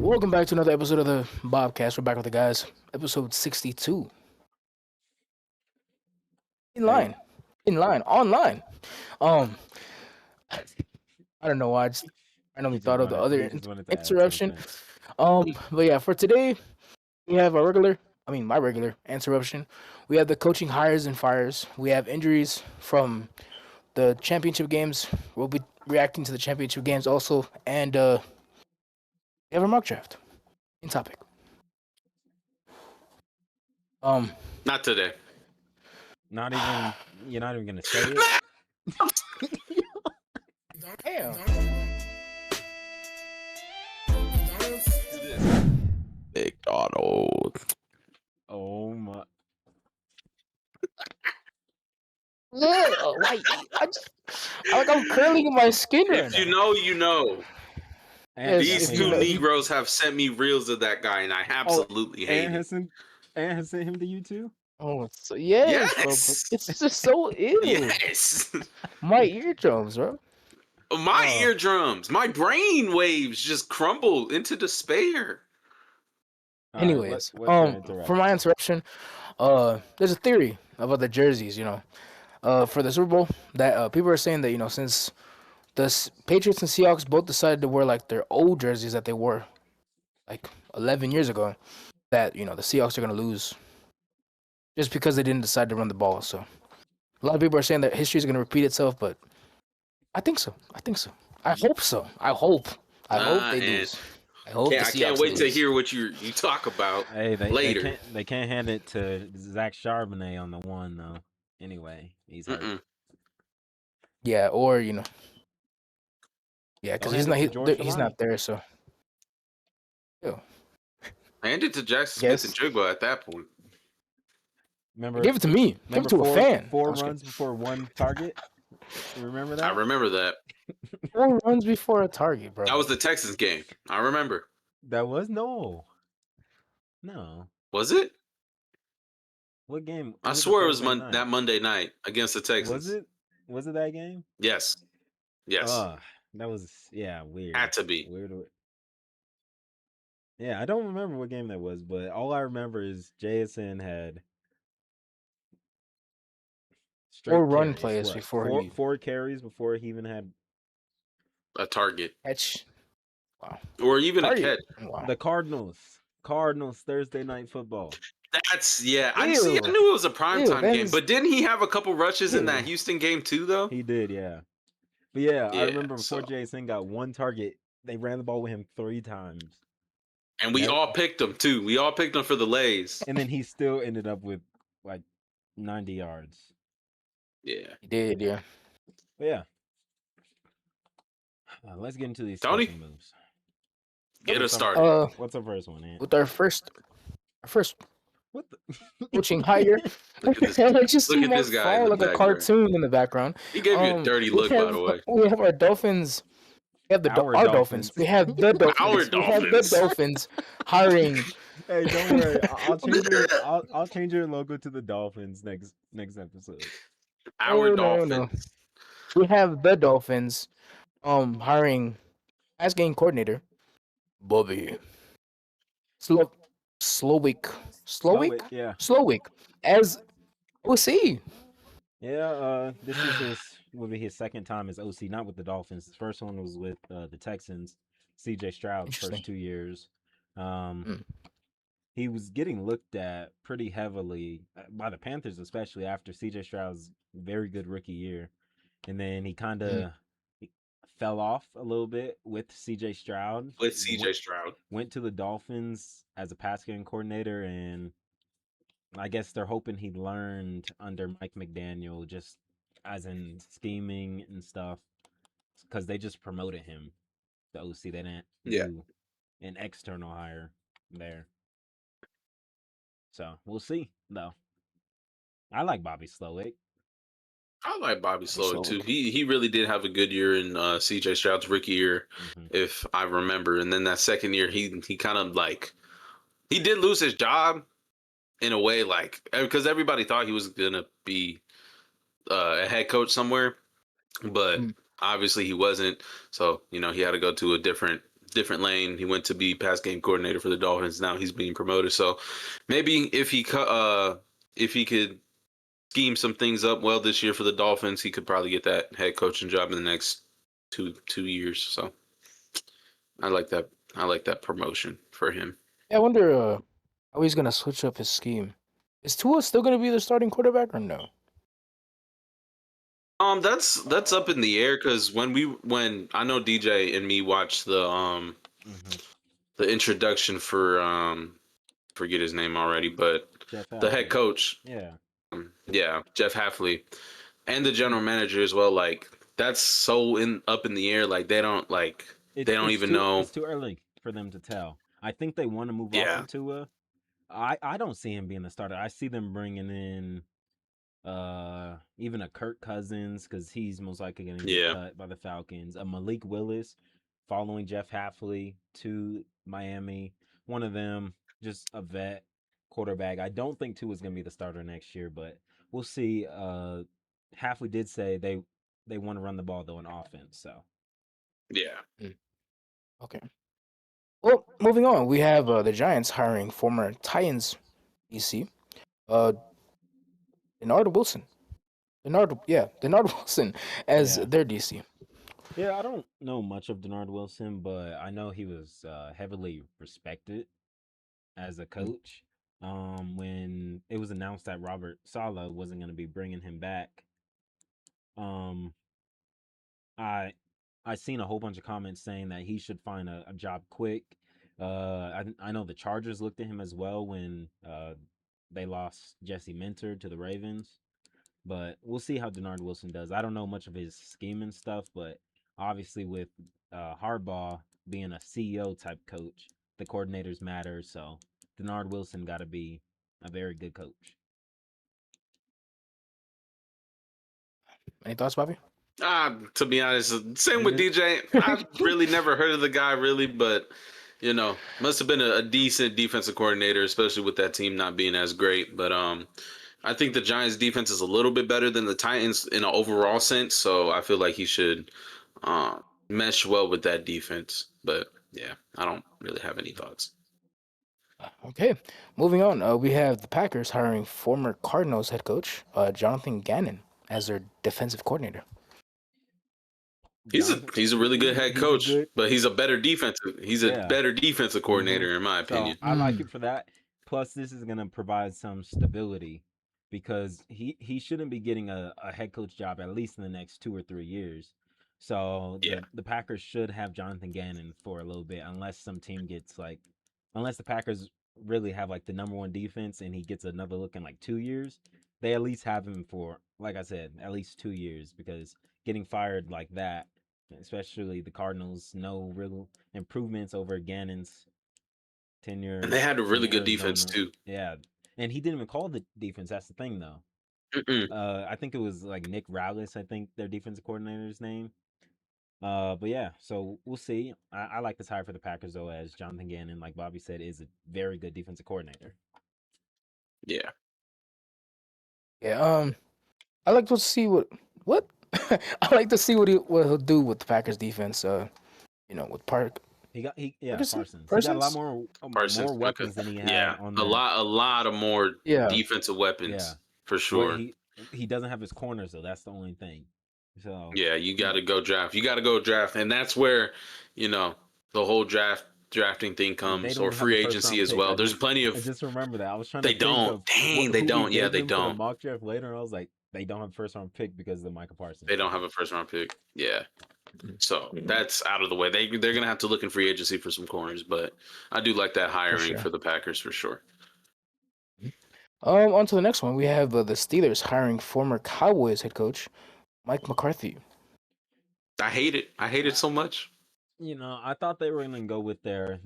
welcome back to another episode of the Bobcast. We're back with the guys. Episode 62. In Hey. line. In line. Online. Um, I don't know why. I know we thought of the other wanted to add interruption. something. But yeah, for today, we have my regular interruption. We have the coaching hires and fires. We have injuries from the championship games. We'll be reacting to the championship games also. And we have a mock draft. In topic. Not today. Not even you're not even gonna say it. Damn. McDonald's. Oh my! Yeah, like I'm curling my skin right If now. you know, you know. Yes, These if you two know- Negroes have sent me reels of that guy, and I absolutely hate Ann it. has sent him to you too. Oh, it's yes, bro. Yes. But it's just so ill. Yes. My eardrums, bro. My Oh. eardrums, my brain waves just crumble into despair. All right, Anyways, what's your interruption? for my interruption, there's a theory about the jerseys. For the Super Bowl that people are saying that since the Patriots and Seahawks both decided to wear like their old jerseys that they wore like 11 years ago, that the Seahawks are gonna lose just because they didn't decide to run the ball. So a lot of people are saying that history is gonna repeat itself, but I think so. I hope so. I hope they lose. I hope I the Seahawks can't wait to lose. hear what you talk about Hey, later. They can't hand it to Zach Charbonnet on the one though. Anyway, he's hurt. Mm-mm. Yeah, or yeah, because Don't hand it to George he's Kalani. not there. So Hand it to Jackson Yes. Smith and Jigba at that point. Remember? give it to me. Give it to a fan. Four I'm just runs before one target. You remember that? I remember that. kidding. 4 runs before a target, bro. That was the Texans game. I remember. That was no. Was it? What game? I Was it the swear it was Thursday night? that Monday night against the Texans. Was it? Was it that game? Yes. That was weird. Had to be. Weird. Yeah, I don't remember what game that was, but all I remember is JSN had 4 run carries. plays What, before four carries before he even had A target. catch. Wow. Or even Target. a catch. Wow. the Cardinals Thursday night football. That's I Ew. see. I knew it was a primetime game, that's- but didn't he have a couple rushes in Ew. that Houston game too, though? He did, yeah. But yeah, I Yeah, remember before so- JSN got one target, they ran the ball with him 3 times. And we Yep. all picked him too. We all picked him for the lays. And then he still ended up with like 90 yards. Yeah. He did, yeah. But yeah. Let's get into these Tony? coaching moves. Get us started. What's the first one, Ant? With our first What the coaching hire. Look at this- I just look see at my this guy in phone the like a background. cartoon in the background. He gave you a dirty look, by the way. We have our Dolphins. We have Our our Dolphins. Dolphins. We have the Dolphins. Our We have the Dolphins. Dolphins hiring. Hey, don't worry. I'll change your logo to the Dolphins next episode. Our No. Dolphins. We have the Dolphins hiring pass game coordinator Bobby Slowick Yeah. as OC. Yeah, this is will be his second time as OC, not with the Dolphins. His first one was with the Texans, CJ Stroud's Interesting. first 2 years. He was getting looked at pretty heavily by the Panthers, especially after CJ Stroud's very good rookie year. And then he kind of fell off a little bit with CJ Stroud. With CJ Stroud. Went to the Dolphins as a pass game coordinator, and I guess they're hoping he learned under Mike McDaniel, just as in scheming and stuff, because they just promoted him, the OC. They didn't do an external hire there. So we'll see, though. I like Bobby Slowick. I like Bobby Slowick too. He really did have a good year in CJ Stroud's rookie year, if I remember. And then that second year, he kind of he did lose his job in a way, because everybody thought he was gonna be a head coach somewhere, but obviously he wasn't. So he had to go to a different different lane. He went to be pass game coordinator for the Dolphins. Now he's being promoted. So maybe if he could scheme some things up well this year for the Dolphins, he could probably get that head coaching job in the next two years. So I like that. I like that promotion for him. Yeah, I wonder how he's gonna switch up his scheme. Is Tua still gonna be the starting quarterback or no? That's up in the air because when I know DJ and me watched the introduction for forget his name already, but Jeff the head Hafley. coach, Yeah. yeah, Jeff Hafley, and the general manager as well. Like that's so in up in the air. Like they don't even know. It's too early for them to tell. I think they want to move off Yeah, of Tua. I don't see him being the starter. I see them bringing in even a Kirk Cousins because he's most likely going to get yeah. cut by the Falcons. A Malik Willis following Jeff Hafley to Miami. One of them, just a vet quarterback. I don't think Tua is going to be the starter next year, but we'll see. Hafley did say they want to run the ball though in offense. So Yeah. Mm, okay. Well, moving on, we have the Giants hiring former Titans DC, uh, Denard Wilson. Denard Wilson as yeah. their DC. Yeah, I don't know much of Denard Wilson, but I know he was heavily respected as a coach. When it was announced that Robert Sala wasn't going to be bringing him back, um, I I seen a whole bunch of comments saying that he should find a job quick. I know the Chargers looked at him as well when they lost Jesse Minter to the Ravens. But we'll see how Denard Wilson does. I don't know much of his scheme and stuff, but obviously with Harbaugh being a CEO type coach, the coordinators matter. So Denard Wilson got to be a very good coach. Any thoughts, Bobby? To be honest, same with Neither. DJ. I've really never heard of the guy, really, but must have been a decent defensive coordinator, especially with that team not being as great. But I think the Giants' defense is a little bit better than the Titans in an overall sense, so I feel like he should mesh well with that defense. But yeah, I don't really have any thoughts. Okay, moving on. We have the Packers hiring former Cardinals head coach Jonathan Gannon as their defensive coordinator. Jonathan, He's a really good head he's a coach, good, but he's a yeah. better defensive coordinator in my So opinion. I like it Mm. for that. Plus, this is going to provide some stability because he shouldn't be getting a head coach job at least in the next 2 or 3 years. So Yeah. the Packers should have Jonathan Gannon for a little bit, unless some team gets like, unless the Packers really have like the number one defense and he gets another look in like 2 years. They at least have him for, like I said, at least 2 years because getting fired like that, especially the Cardinals, no real improvements over Gannon's And they tenure had a in really good defense Arizona. too. Yeah. And he didn't even call the defense. That's the thing, though. Mm-mm. I think it was like Nick Rallis, I think their defensive coordinator's name. But yeah, so we'll see. I like this hire for the Packers, though, as Jonathan Gannon, like Bobby said, is a very good defensive coordinator. Yeah. Yeah. I like to see what I like to see what he'll do with the Packers defense. With Yeah, Ferguson, Parsons. He got a lot Parsons. more Parsons. Okay. weapons than he had Yeah. on A that. lot of more Yeah. defensive Yeah. weapons for What sure. he doesn't have his corners, though. That's the only thing. So, Yeah, you yeah. got to go draft. You got to go draft, and that's where you know the whole drafting thing They comes, don't or even have a free first agency round as pick. well. There's plenty I of just remember that. I was trying to they think don't. of Dang, they who we don't. Yeah, gave they them for the don't. mock draft later, and I was like, they don't have a first round pick because of Michael They Parsons. don't have a first round pick. Yeah. Mhm. So that's out of the way. They're gonna have to look in free agency for some corners, but I do like that For hiring sure. for the Packers for sure. Mhm. On to the next one. We have the Steelers hiring former Cowboys head coach Mike McCarthy. I hate it. I hate it so much. I thought they were gonna go with their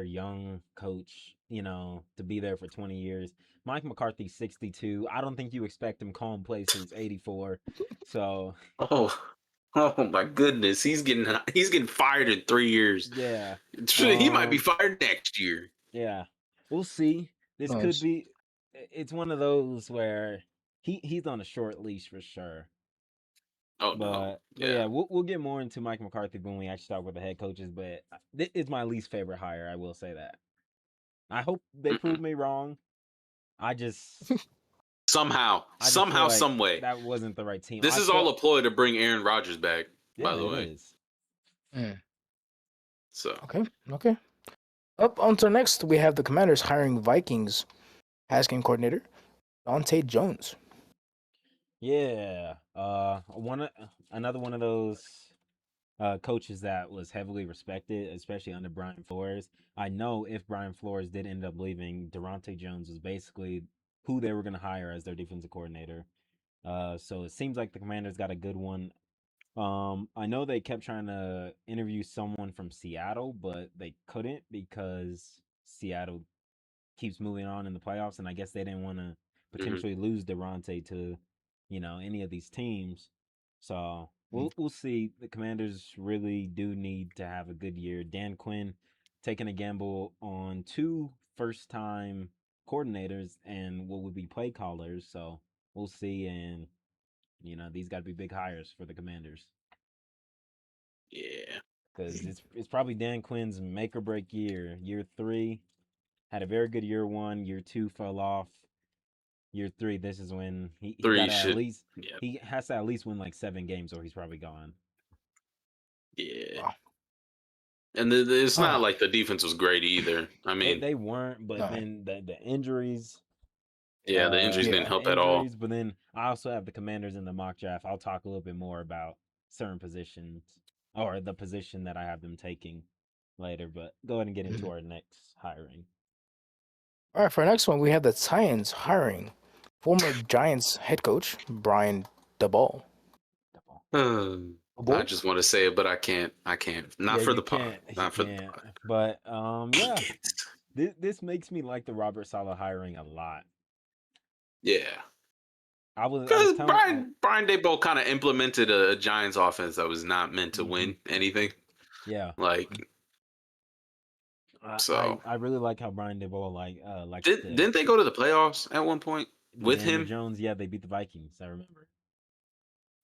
young coach, to be there for 20 years. Mike McCarthy's 62. I don't think you expect him calm play since he's 84. So Oh, oh my goodness. He's getting fired in 3 years. yeah. He might be Um fired next year. Yeah, we'll see. Who This could knows? be. It's one of those where he's on a short leash for sure. Oh no. But Yeah. yeah, we'll get more into Mike McCarthy when we actually talk with the head coaches. But this is my least favorite hire. I will say that. I hope they prove Mm-mm. me wrong. I just Somehow, I just feel somehow, like some way. that wasn't the right team. This I is all felt a ploy to bring Aaron Rodgers back. By yeah, the it way, is. Mm, so okay, okay. Up until next, we have the Commanders hiring Vikings pass game coordinator Dante Jones. Yeah. Another one of those coaches that was heavily respected, especially under Brian Flores. I know if Brian Flores did end up leaving, Durante Jones was basically who they were going to hire as their defensive coordinator. So it seems like the Commanders got a good one. I know they kept trying to interview someone from Seattle, but they couldn't because Seattle keeps moving on in the playoffs, and I guess they didn't want to mhm. potentially lose Durante to, any of these teams. So Mm. we'll see. The Commanders really do need to have a good year. Dan Quinn taking a gamble on two first time coordinators and what would be play callers. So we'll see, and these got to be big hires for the Commanders Yeah. because it's probably Dan Quinn's make or break year. Year three had a very good year one. Year two fell off. Year three, this is when he got Three to at should. least Yeah. he has to at least win like 7 games or he's probably gone. Yeah. Wow. And it's not Ah, like the defense was great either. I They mean, they weren't, but no. then the injuries, yeah, the injuries didn't Yeah. help at all. but then I also have the Commanders in the mock draft. I'll talk a little bit more about certain positions or the position that I have them taking later. But go ahead and get into Mhm. our next hiring. All right, for our next one, we have the Titans hiring former Giants head coach Brian Daboll. I Daboll? just want to say it, but I can't. I can't. Not Yeah, for the pod. you Not for the can't. pod. But yeah, Can't. this makes me like the Robert Saleh hiring a lot. Yeah. I was Because telling Brian Daboll kind of implemented a Giants offense that was not meant to hmm win anything. yeah. Like, so I really like how Brian Daboll likes to didn't they go to the playoffs at one point with Daniel him? Jones. Yeah, they beat the Vikings. I remember.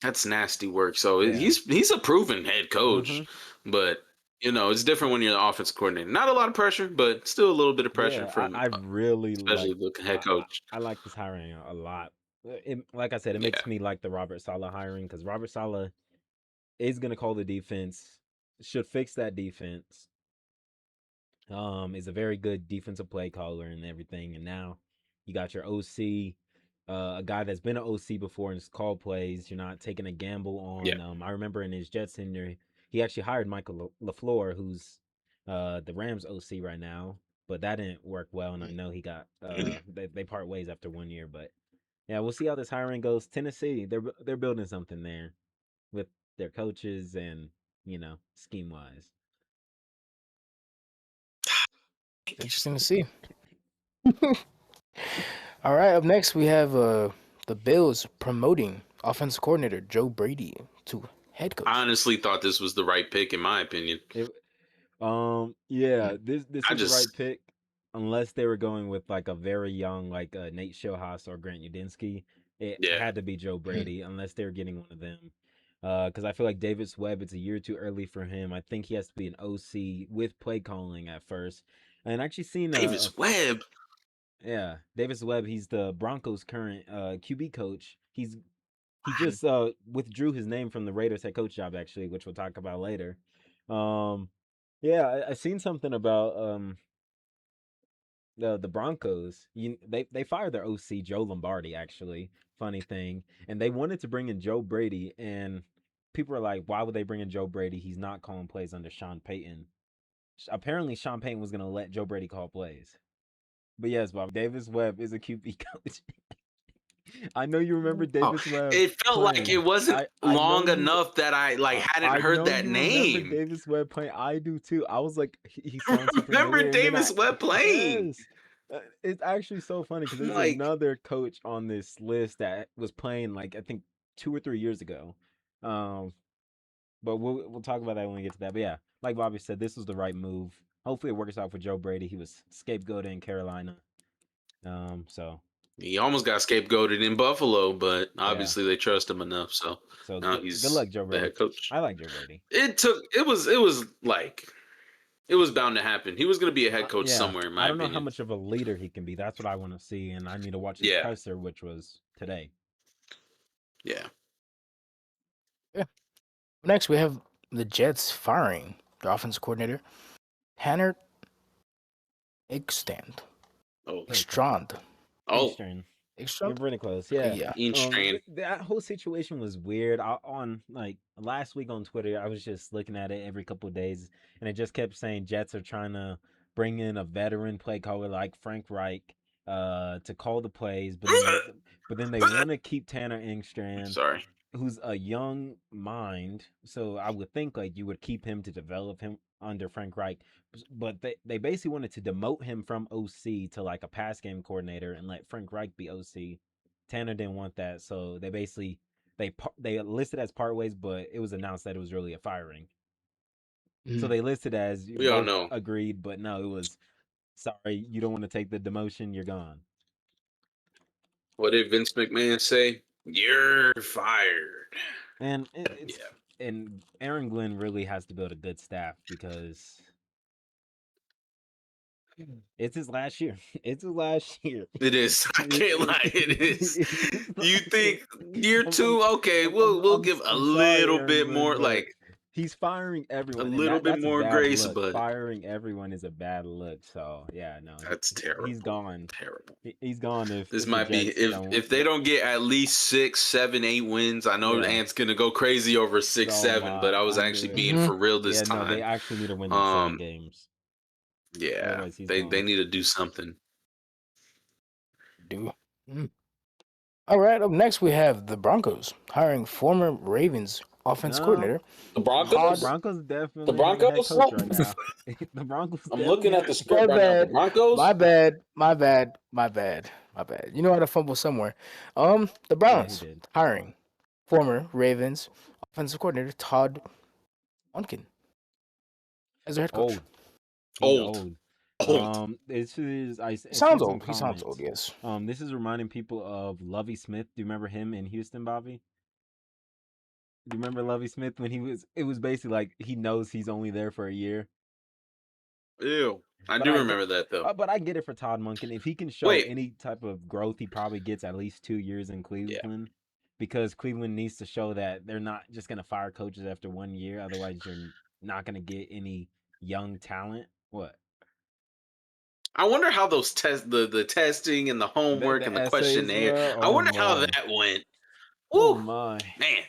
That's nasty work. So Yeah. he's a proven head hmm coach, but it's different when you're the offensive coordinator. Not a lot of pressure, but still a little bit of pressure Yeah, from I really especially like. the head I, coach. I like this hiring a lot. Like I said, it Yeah. makes me like the Robert Saleh hiring because Robert Saleh is gonna call the defense, should fix that defense. Is a very good defensive play caller and everything. And now you got your OC, a guy that's been an OC before and has called plays. You're not taking a gamble Yeah. on. I remember in his Jets tenure, he actually hired Michael LaFleur, who's the Rams OC right now, but that didn't work well. And I know he got they part ways after 1 year. But yeah, we'll see how this hiring goes. Tennessee, they're building something there with their coaches and scheme wise. Interesting to see. All right, up next, we have the Bills promoting offensive coordinator Joe Brady to head I coach. honestly thought this was the right pick in my opinion. It, yeah, Mm. this I was the right just pick, unless they were going with like a very young, like Nate Schilhaus or Grant Udinski. It yeah. had to be Joe Mhm. Brady, unless they were getting one of them. Because I feel like Davis Webb, it's a year too early for him. I think he has to be an OC with play calling at first. And actually seen Davis Webb. yeah, Davis Webb. He's the Broncos' current QB coach. He Wow. just withdrew his name from the Raiders head coach job, actually, which we'll talk about later. Um, yeah, I seen something about the Broncos. They fired their OC Joe Lombardi, actually. Funny thing, and they wanted to bring in Joe Brady, and people are like, why would they bring in Joe Brady? He's not calling plays under Sean Payton. Apparently, Sean Payton was gonna let Joe Brady call plays. But yes, Bob Davis Webb is a QB coach. I know you remember Oh, Davis Webb it felt like playing. it wasn't I know long you. enough that I like hadn't I heard know that you remember name. Davis Webb playing. I do too. I was like, he sounds so Remember familiar. And then Davis Webb playing? yes, it's actually so funny because I'm there's like, another coach on this list that was playing like I think 2 or 3 years ago. Um, but we'll talk about that when we get to that. But yeah, like Bobby said, this was the right move. Hopefully, it works out for Joe Brady. He was scapegoated in Carolina. So He almost got scapegoated in Buffalo, but Yeah. obviously they trust him enough. So So now good he's luck, Joe the Brady. head coach. I like Joe Brady. It was bound to happen. He was going to be a head coach Yeah. somewhere, in I my don't know how opinion. much of a leader he can be. That's what I want to see, and I need to watch his Yeah, presser, which was today. yeah. Yeah. Next, we have the Jets firing their offensive coordinator, Tanner Ekstrand. Oh, Ekstrand. oh, Eastern. You're Ekstrand? pretty close. Yeah. Yeah. Strain. That whole situation was weird. On like last week on Twitter, I was just looking at it every couple of days, and it just kept saying Jets are trying to bring in a veteran play caller like Frank Reich, to call the plays, but then they want to keep Tanner Engstrand, Sorry. who's a young mind. So I would think like you would keep him to develop him under Frank Reich, but they basically wanted to demote him from OC to like a pass game coordinator and let Frank Reich be OC. Tanner didn't want that, so they basically they listed as part ways, but it was announced that it was really a firing. So Mhm. they listed as We all both know. agreed, but no, it was sorry, you don't want to take the demotion, you're gone. What did Vince McMahon say? You're fired. And Yeah, and Aaron Glenn really has to build a good staff because it's his last year. It's his last year. it is. I can't lie. It is. It's his You last year. think year I'm, two? Okay, we'll give a I'm sorry, little Aaron bit Glenn, more, but like he's firing a everyone, and little bit that's a more bad grace, look. but Firing everyone is a bad look. So yeah, no, that's he's terrible. gone. Terrible. He's gone This if the might be Jets if they don't get at least 6, 7, 8 wins. I know yeah. Ant's gonna go crazy over 6, Oh 7, but my, I was I knew actually it. being Mhm. for real this Yeah, no, they time. actually need to win like 7 games. Yeah, Otherwise, he's they gone. need to do something. Do. Mhm. All right. Up next, we have the Broncos hiring former Ravens offense No, coordinator The the Todd. Broncos. Broncos The definitely have a head Broncos. coach right now. The Broncos I'm looking definitely at have. the My script right now. The bad. My Broncos. bad. My bad. My bad. My bad. You know how to fumble somewhere. The Yeah, he Browns did. hiring former Ravens offensive coordinator Todd Monken as their head coach. Old. He's Old. old. Old. This is I He seen sounds some old. He sounds old. comments. Yes. This is reminding people of Lovey Smith. Do you remember him in Houston, Bobby? Do you remember Lovey Smith when he was? It was basically like he knows he's only there for a year. Ew. I But do I remember that though. but I get it for Todd Monken. If he can show Wait. any type of growth, he probably gets at least 2 years in Yeah. Cleveland, because Cleveland needs to show that they're not just gonna fire coaches after 1 year. Otherwise, you're not gonna get any young talent. What? I wonder how those the testing and the homework The and the essays, questionnaire. bro. I Oh wonder how my. that went. Oh Woo, my. man.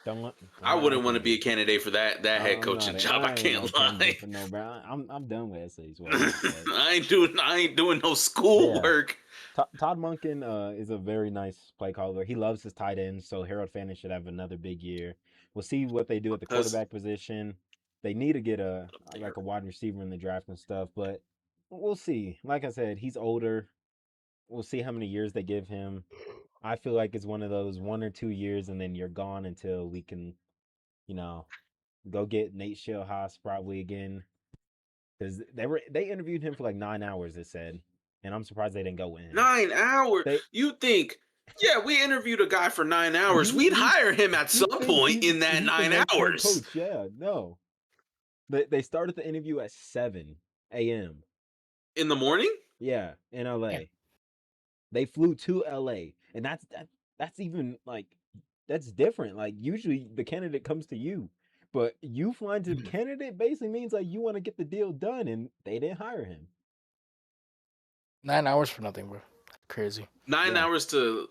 Don't I I wouldn't want to can't be a even. candidate for that head I'm not. coaching job. I I ain't no can't lie. candidate for no bro. I'm done with essays. What? But I ain't doing no yeah. schoolwork. Todd Monken is a very nice play caller. He loves his tight ends, so Harold Fanning should have another big year. We'll see what they do at the That's quarterback position. They need to get a like a wide receiver in the draft and stuff, but we'll see. Like I said, he's older. We'll see how many years they give him. I feel like it's one of those 1 or 2 years, and then you're gone until we can, you know, go get Nate Schillhaas probably again, because they interviewed him for like 9 hours. It said, and I'm surprised they didn't go with him. 9 hours. They You think? Yeah, we interviewed a guy for 9 hours. We'd he's hire him at he some thinks point in that he's the nine next head hours. coach. Yeah, no. They started the interview at 7 a.m. In the morning? Yeah, in Yeah. LA. They flew to LA, and that's even like that's different. Like usually the candidate comes to you, but you flying to the Mhm. candidate basically means like you want to get the deal done, and they didn't hire him. 9 hours for nothing, bro. Crazy. 9 hours to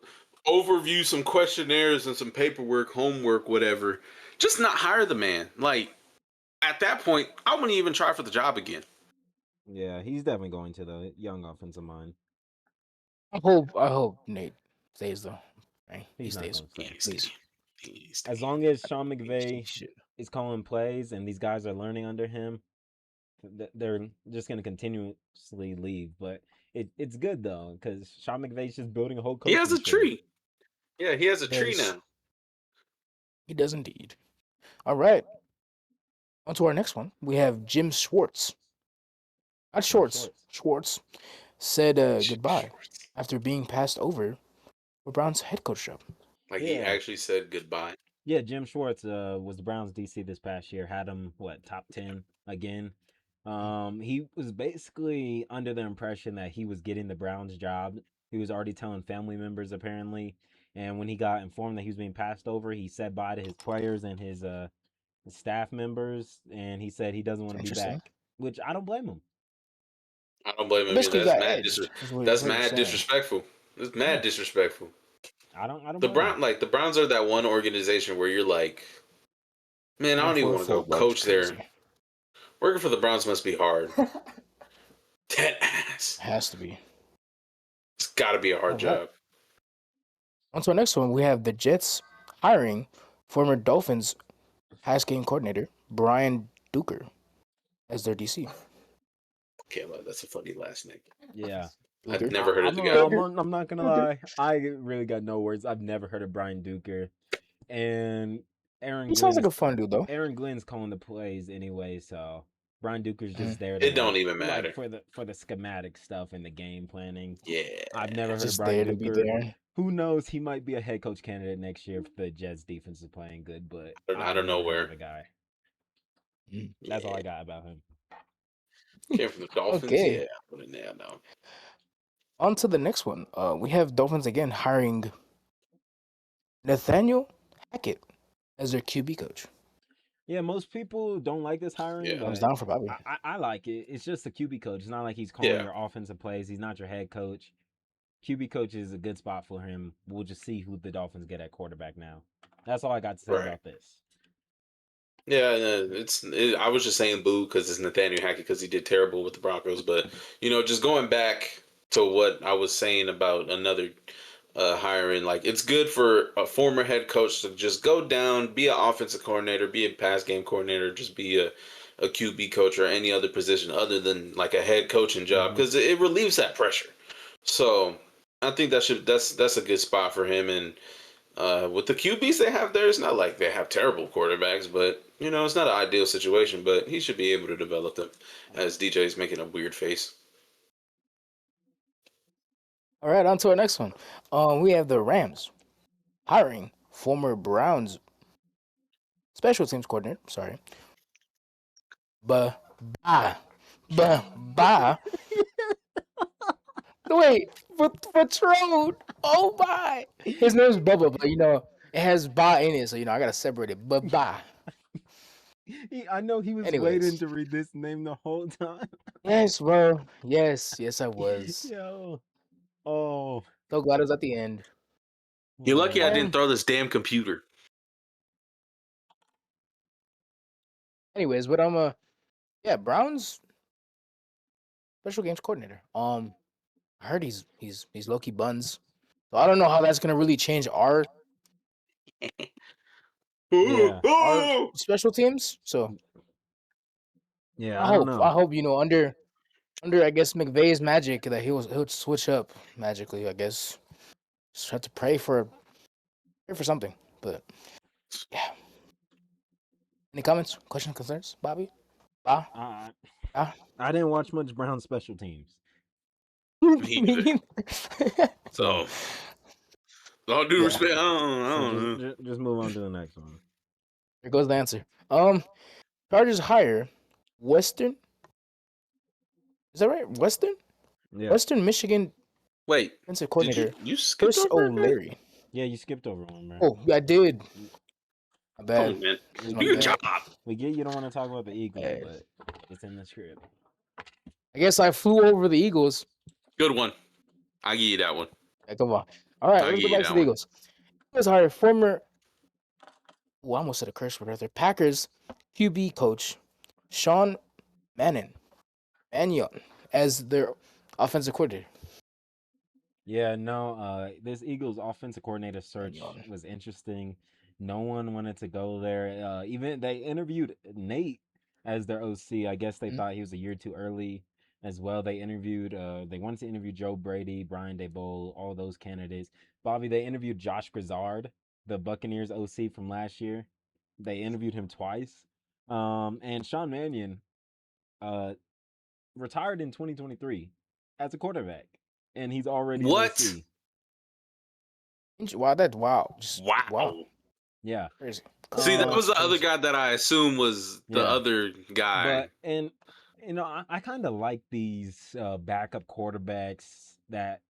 overview some questionnaires and some paperwork, homework, whatever. Just not hire the man. Like, at that point, I wouldn't even try for the job again. Yeah, he's definitely going to the young offensive mind. I hope Nate stays though. Right? He He's not stays. going to Yeah, stay. he's Please. staying. He's As staying. long as Sean He McVay should. is calling plays and these guys are learning under him, they're just going to continuously leave. But it's good though, because Sean McVay's just building a whole He has coaching a tree. tree. Yeah, he has a tree Does now. he does indeed. All right. On to our next one. We have Jim Schwartz. Not Jim Shorts. Schwartz. Schwartz said goodbye after being passed over for Browns head coach job. Like he Yeah. actually said goodbye. Yeah, Jim Schwartz was the Browns DC this past year. Had him top 10 again. He was basically under the impression that he was getting the Browns job. He was already telling family members apparently, and when he got informed that he was being passed over, he said bye to his players and his staff members, and he said he doesn't want to be Interesting. back, which I don't blame him. I don't blame him either. Basically got edged. Is That's what you're mad saying. disrespectful. It's mad Yeah, disrespectful. I don't The blame him. Browns are that one organization where you're like, man, I don't even want to go That's coach there. crazy. Working for the Browns must be hard. Dead ass. Has to be. It's got to be a All hard right. job. On to our next one. We have the Jets hiring former Dolphins pass game coordinator Brian Duker as their DC. Okay, well, that's a funny last name. Yeah. I've Duker. never heard of the guy. I'm not gonna lie. I really got no words. I've never heard of Brian Duker, and Aaron He sounds Glenn like is a fun dude though. Aaron Glenn's calling the plays anyway. So Brian Duker's Mhm. just there to It don't even matter. for the schematic stuff and the game planning. Yeah. I've never heard of Just Brian there to be Duker. there. Who knows? He might be a head coach candidate next year if the Jets defense is playing good. But Out I've of never heard of nowhere. the guy. Mm. That's all I Yeah. got about him. Came from the Dolphins? Okay. Yeah. But yeah, no. On to the next one. We have Dolphins again hiring Nathaniel Hackett as their QB coach. Yeah, most people don't like this hiring, Yeah. Thumbs but down for Bobby. I like it. It's just a QB coach. It's not like he's calling Yeah. your offensive plays. He's not your head coach. QB coach is a good spot for him. We'll just see who the Dolphins get at quarterback now. That's all I got to say Right. about this. Yeah, I was just saying boo because it's Nathaniel Hackett because he did terrible with the Broncos. But just going back to what I was saying about another hiring, like it's good for a former head coach to just go down, be an offensive coordinator, be a pass game coordinator, just be a QB coach or any other position other than like a head coaching job Mm-hmm. because it relieves that pressure. So I think that's a good spot for him and. With the QBs they have there, it's not like they have terrible quarterbacks, but it's not an ideal situation. But he should be able to develop them. As DJ's making a weird face. All right, on to our next one. We have the Rams hiring former Browns special teams coordinator. Sorry, ba ba ba ba. Wait, Patron. Oh my! His name's Bubba, but it has ba in it, so I gotta separate it. Ba. I know he was Anyways. waiting to read this name the whole time. Yes, bro. Yes, I was. Yo. Oh. So glad it was at the end. You're lucky I didn't Um. throw this damn computer. Anyways, but yeah, Browns special games coordinator. I heard he's low key buns. So I don't know how that's gonna really change our Yeah. special teams. So Yeah, I I don't hope know. under I guess McVay's magic that he'll switch up magically. I guess just have to pray for something. But yeah. Any comments, questions, concerns, Bobby? I didn't watch much Brown special teams. Me neither. So, all due respect, I don't know. Just move on to the next one. Here goes the answer. Chargers hire Western. Is that right? Western? Yeah. Western Michigan Wait, defensive did coordinator you skip Chris over it, man? O'Leary. Yeah, you skipped over one, bro. Oh, yeah, I did. My Come bad. on, man. We Do your get- job. We get you don't want to talk about the Eagles, Hey. but it's in the script. I guess I flew over the Eagles. Good one. I give you that one. Yeah, come on. All right, I'll let's give go you back to that the one. Eagles. Eagles hire former. Well, I almost said a curse word right there. Packers QB coach Sean Mannion as their offensive coordinator. Yeah, no, this Eagles offensive coordinator search Mannion. was interesting. No one wanted to go there. Even they interviewed Nate as their OC. I guess they thought he was a year too early as well. They wanted to interview Joe Brady, Brian Daboll, all those candidates. Bobby, they interviewed Josh Grisard, the Buccaneers OC from last year. They interviewed him twice. And Sean Mannion retired in 2023 as a quarterback. and he's already What? an OC. Wow. Wow. Wow. Yeah. Crazy. See, that was the other Crazy. guy that I assume was the Yeah. other guy. But and I kind of like these backup quarterbacks that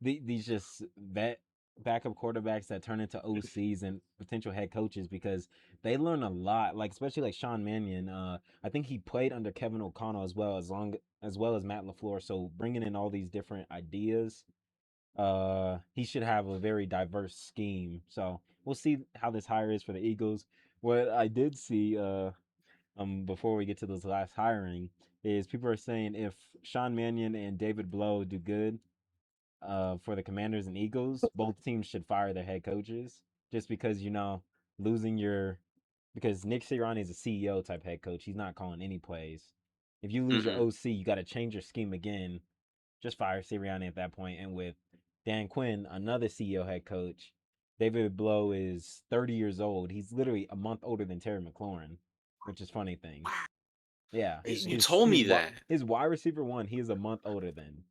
these just backup quarterbacks that turn into OCs and potential head coaches because they learn a lot. Like especially like Sean Mannion. I think he played under Kevin O'Connell as well as Matt LaFleur. So bringing in all these different ideas, he should have a very diverse scheme. So we'll see how this hire is for the Eagles. What I did see, before we get to this last hiring, is people are saying if Sean Mannion and David Blow do good, for the Commanders and Eagles, both teams should fire their head coaches just because losing your because Nick Sirianni is a CEO type head coach. He's not calling any plays. If you lose your OC, you got to change your scheme again. Just fire Sirianni at that point. And with Dan Quinn, another CEO head coach, David Blow is 30 years old. He's literally a month older than Terry McLaurin, which is funny thing. Yeah, You told me that. His wide receiver one, he is a month older than.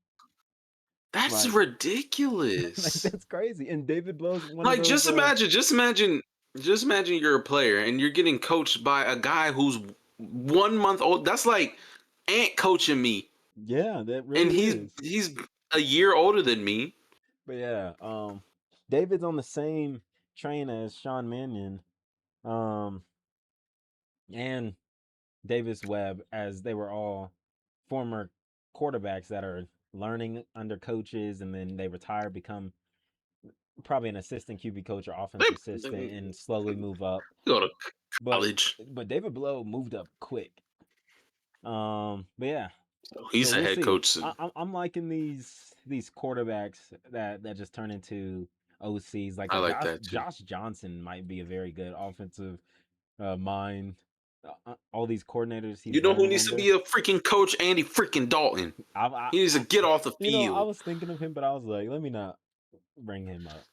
That's Like, ridiculous. that's crazy. And David Blow's one Like, of those. just imagine you're a player and you're getting coached by a guy who's 1 month old. That's like Ant coaching me, Yeah, that and really is. he's a year older than me. But yeah, David's on the same train as Sean Mannion, and Davis Webb, as they were all former quarterbacks that are learning under coaches, and then they retire, become probably an assistant QB coach or offensive assistant, and slowly move up. Go to But college. David Blow moved up quick. But yeah, He's so a we'll head see. coach soon. I'm liking these quarterbacks that just turn into OCs. Like I like that too. Josh Johnson might be a very good offensive mind. All these coordinators he's You know who learning needs to under. be a freaking coach? Andy freaking Dalton. He needs to get off the field. I was thinking of him, but I was like, let me not bring him up.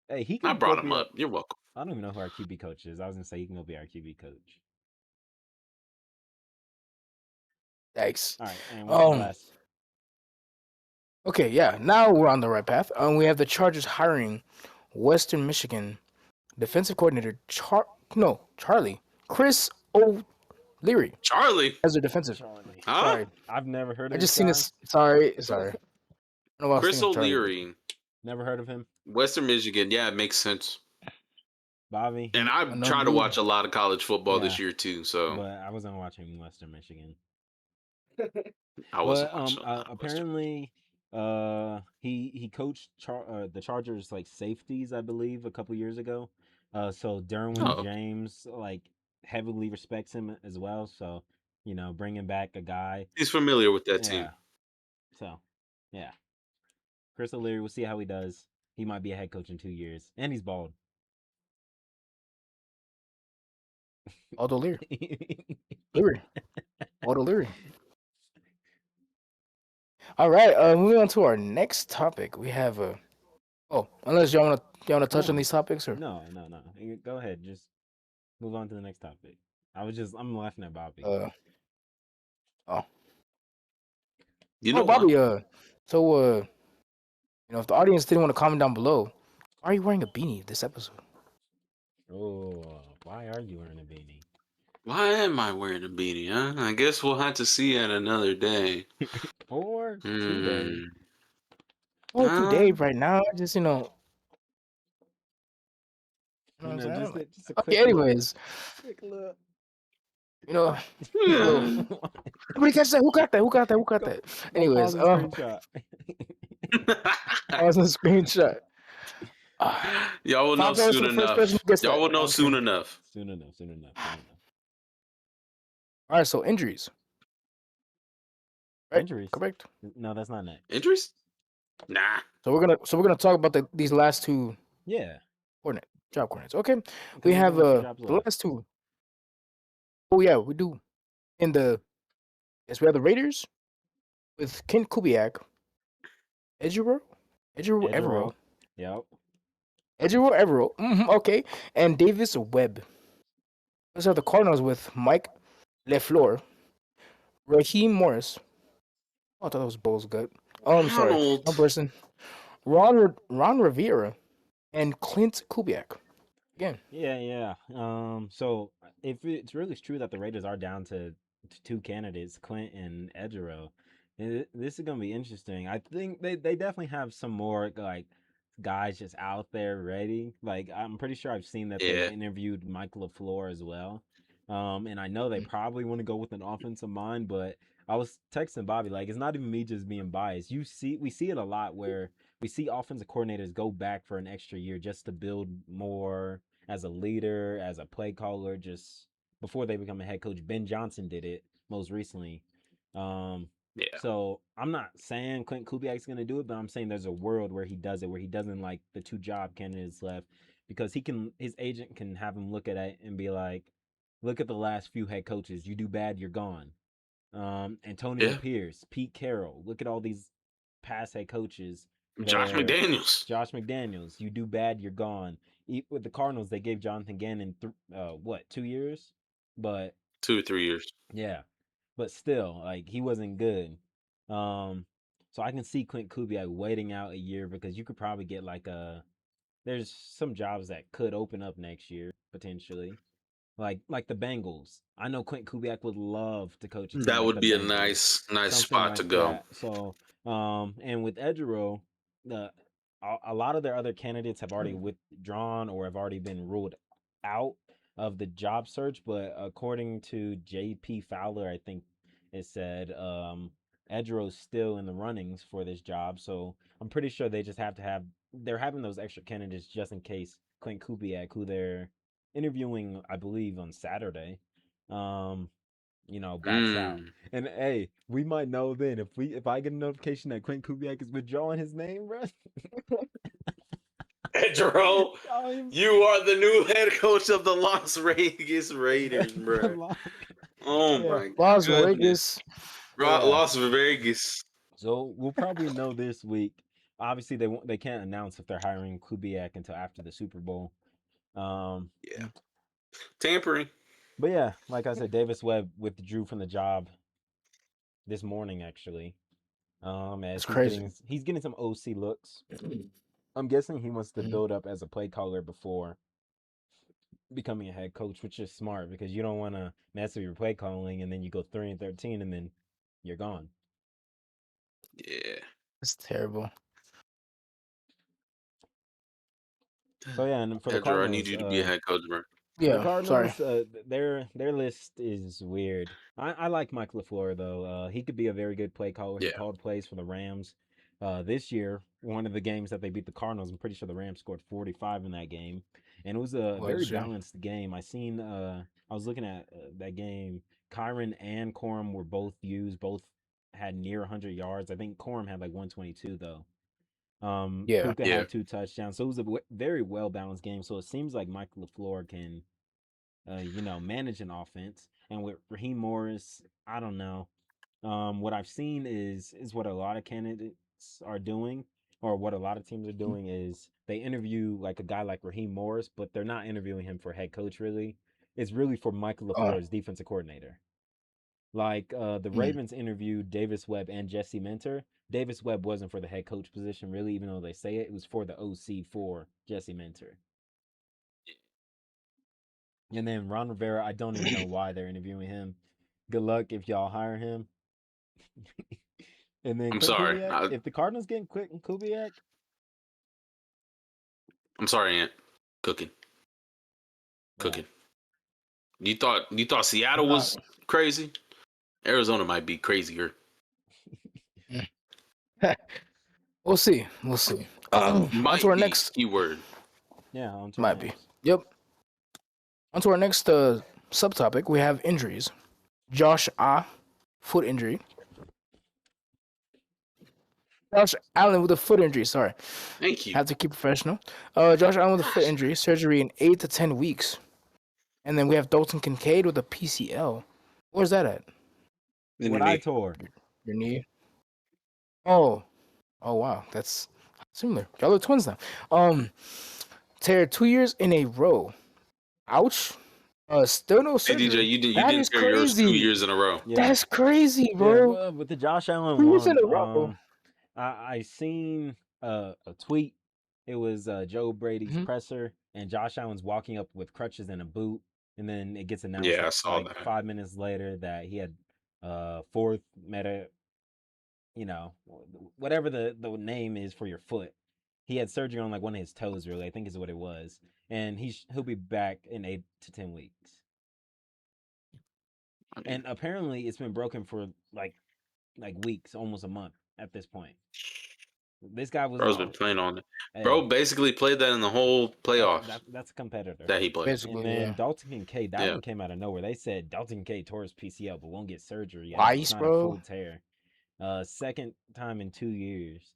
Hey, he I can brought go him be up. You're welcome. I don't even know who our QB coach is. I was gonna say he can go be our QB coach. Thanks. All right, and what's the last? Okay, yeah. Now we're on the right path. We have the Chargers hiring Western Michigan defensive coordinator Charlie Chris O'Leary Charlie. as their defensive. Charlie. Huh? Sorry, I've never heard of I this just seen guy. this. Sorry. I don't know why I was Chris thinking of Charlie. O'Leary. Never heard of him. Western Michigan. Yeah, it makes sense. Bobby. And I've Unknown tried to dude. watch a lot of college football this Yeah. year too. So But I wasn't watching Western Michigan. I wasn't But watching a lot of Western. apparently, he coached the Chargers like safeties, I believe, a couple years ago. So Derwin Oh. James like heavily respects him as well. So bringing back a guy. He's familiar with that team. Yeah. So, yeah. Chris O'Leary, we'll see how he does. He might be a head coach in 2 years, and he's bald. Aldo Leary. Aldo Leary. All right. Moving on to our next topic, we have unless y'all wanna touch on these topics or No. Go ahead. Just move on to the next topic. I'm laughing at Bobby. You know Bobby. what? If the audience didn't want to comment down below, why are you wearing a beanie this episode? Oh, why are you wearing a beanie? Why am I wearing a beanie, huh? I guess we'll have to see at another day. Or today. Oh, today, right now, just just a quick okay, anyways. Quick look. Somebody catch that? Who got that? Anyways, screenshot. I was a screenshot. Y'all will know soon enough. Y'all will know soon enough. Soon enough. All right, so injuries. Right? Injuries? Correct. No, that's not next. Injuries? Nah. So we're gonna talk about these last two. Yeah. Job coordinates. Okay, we have the last two. Oh yeah, we do. We have the Raiders with Ken Kubiak, Ejiro Evero. Yep. Ejiro Evero. Okay, and Davis Webb. Let's have the Cardinals with Mike LeFleur, Raheem Morris. Oh, I thought that was Bowles' gut. Oh, I'm sorry, Ronald. one person. Ron Rivera and Clint Kubiak. Again, Yeah. So if it's really true that the Raiders are down to two candidates, Clint and Edgero, this is gonna be interesting. I think they definitely have some more like guys just out there ready. Like I'm pretty sure I've seen that they Yeah. interviewed Mike LaFleur as well. And I know they probably want to go with an offensive mind, but I was texting Bobby like it's not even me just being biased. We see it a lot where we see offensive coordinators go back for an extra year just to build more as a leader, as a play caller, just before they become a head coach. Ben Johnson did it most recently. Um, Yeah. so I'm not saying Clint Kubiak's gonna do it, but I'm saying there's a world where he does it, where he doesn't like the two job candidates left, because his agent can have him look at it and be like, look at the last few head coaches. You do bad, you're gone. Antonio Yeah. Pierce, Pete Carroll. Look at all these past head coaches. Josh They're McDaniels. Josh McDaniels. You do bad, you're gone. With the Cardinals, they gave Jonathan Gannon 2 years, but 2 or 3 years. yeah, but still, like he wasn't good. Um, so I can see Clint Kubiak waiting out a year because you could probably get like a. There's some jobs that could open up next year potentially, like the Bengals. I know Clint Kubiak would love to coach a team That like would the be a Bengals, nice something spot to like go. that. So, and with Edgero, the a lot of their other candidates have already withdrawn or have already been ruled out of the job search. But according to J.P. Fowler, I think it said Edgero's still in the runnings for this job. So I'm pretty sure they just have to have they're having those extra candidates just in case Clint Kubiak, who they're interviewing, I believe, on Saturday, um, backs out. Mm. And hey, we might know then if I get a notification that Clint Kubiak is withdrawing his name, bro. Jerome, I'm you are the new head coach of the Las Vegas Raiders, the bro. lo- Oh yeah, my Las goodness. Vegas. yeah. Las Vegas. So we'll probably know this week. Obviously, they can't announce if they're hiring Kubiak until after the Super Bowl. Um, Yeah. Tampering. but yeah, like I said, Davis Webb withdrew from the job this morning actually. As It's crazy. he's getting some OC looks. I'm guessing he wants to build up as a play caller before becoming a head coach, which is smart because you don't want to mess with your play calling and then you go 3-13 and then you're gone. Yeah. It's terrible. So yeah, and for the Edger, I need Cardinals, you to be a head coach, bro. The Yeah, sorry. Cardinals, their list is weird. I like Mike LaFleur though. He could be a very good play caller. He Yeah. called plays for the Rams. This year, one of the games that they beat the Cardinals, I'm pretty sure the Rams scored 45 in that game, and it was a very Was yeah. balanced game. I was looking at that game. Kyron and Corum were both used. Both had near 100 yards. I think Corum had like 122 though. Yeah. Puka Yeah. had 2 touchdowns, so it was a very well balanced game. So it seems like Mike LaFleur can manage an offense. And with Raheem Morris, I don't know. What I've seen is what a lot of candidates are doing, or what a lot of teams are doing is they interview like a guy like Raheem Morris, but they're not interviewing him for head coach really. It's really for Michael Oh, LaFleur's defensive coordinator. Like the mm, Ravens interviewed Davis Webb and Jesse Minter. Davis Webb wasn't for the head coach position really, even though they say it. It was for the OC for Jesse Minter. And then Ron Rivera, I don't even know why they're interviewing him. Good luck if y'all hire him. And then I'm Clint sorry. Kubiak. If the Cardinals get Clint Kubiak, I'm sorry, Ant. Cooking. yeah. Cooking. You thought Seattle not. was crazy? Arizona might be crazier. We'll see. We'll see. On to Might our be next. keyword. Yeah, on to our Might be. next. Yep. On to our next subtopic. We have injuries. Josh foot injury. Josh Allen with a foot injury. Sorry, Thank you. have to keep professional. Josh Allen with a foot Gosh. injury. Surgery in 8 to 10 weeks. And then we have Dalton Kincaid with a PCL. Where's that at? In What your I knee. tore. Your knee. Oh, wow, that's similar. Y'all are twins now. Tear 2 years in a row. Ouch. Still no Hey DJ, surgery. you That didn't is tear yours two crazy. years in a row. Yeah. That's crazy, Yeah, bro. well, with the Josh Allen 2 years in one, a row. I seen a tweet. It was Joe Brady's Hmm. presser, and Josh Allen's walking up with crutches and a boot, and then it gets announced Yeah, I saw like that. 5 minutes later that he had fourth meta, you know, whatever the name is for your foot. He had surgery on like one of his toes, really. I think is what it was, and he'll be back in 8 to 10 weeks. I mean, And apparently, it's been broken for like weeks, almost a month at this point. This guy was bro's a been playing on it. hey, Bro basically played that in the whole playoffs that's a competitor. that he played. And Basically, then yeah. Dalton Kincaid, that Yeah, one came out of nowhere. They said Dalton Kincaid tore his PCL but won't get surgery as it's Twice, not a bro. full tear. Second time in 2 years.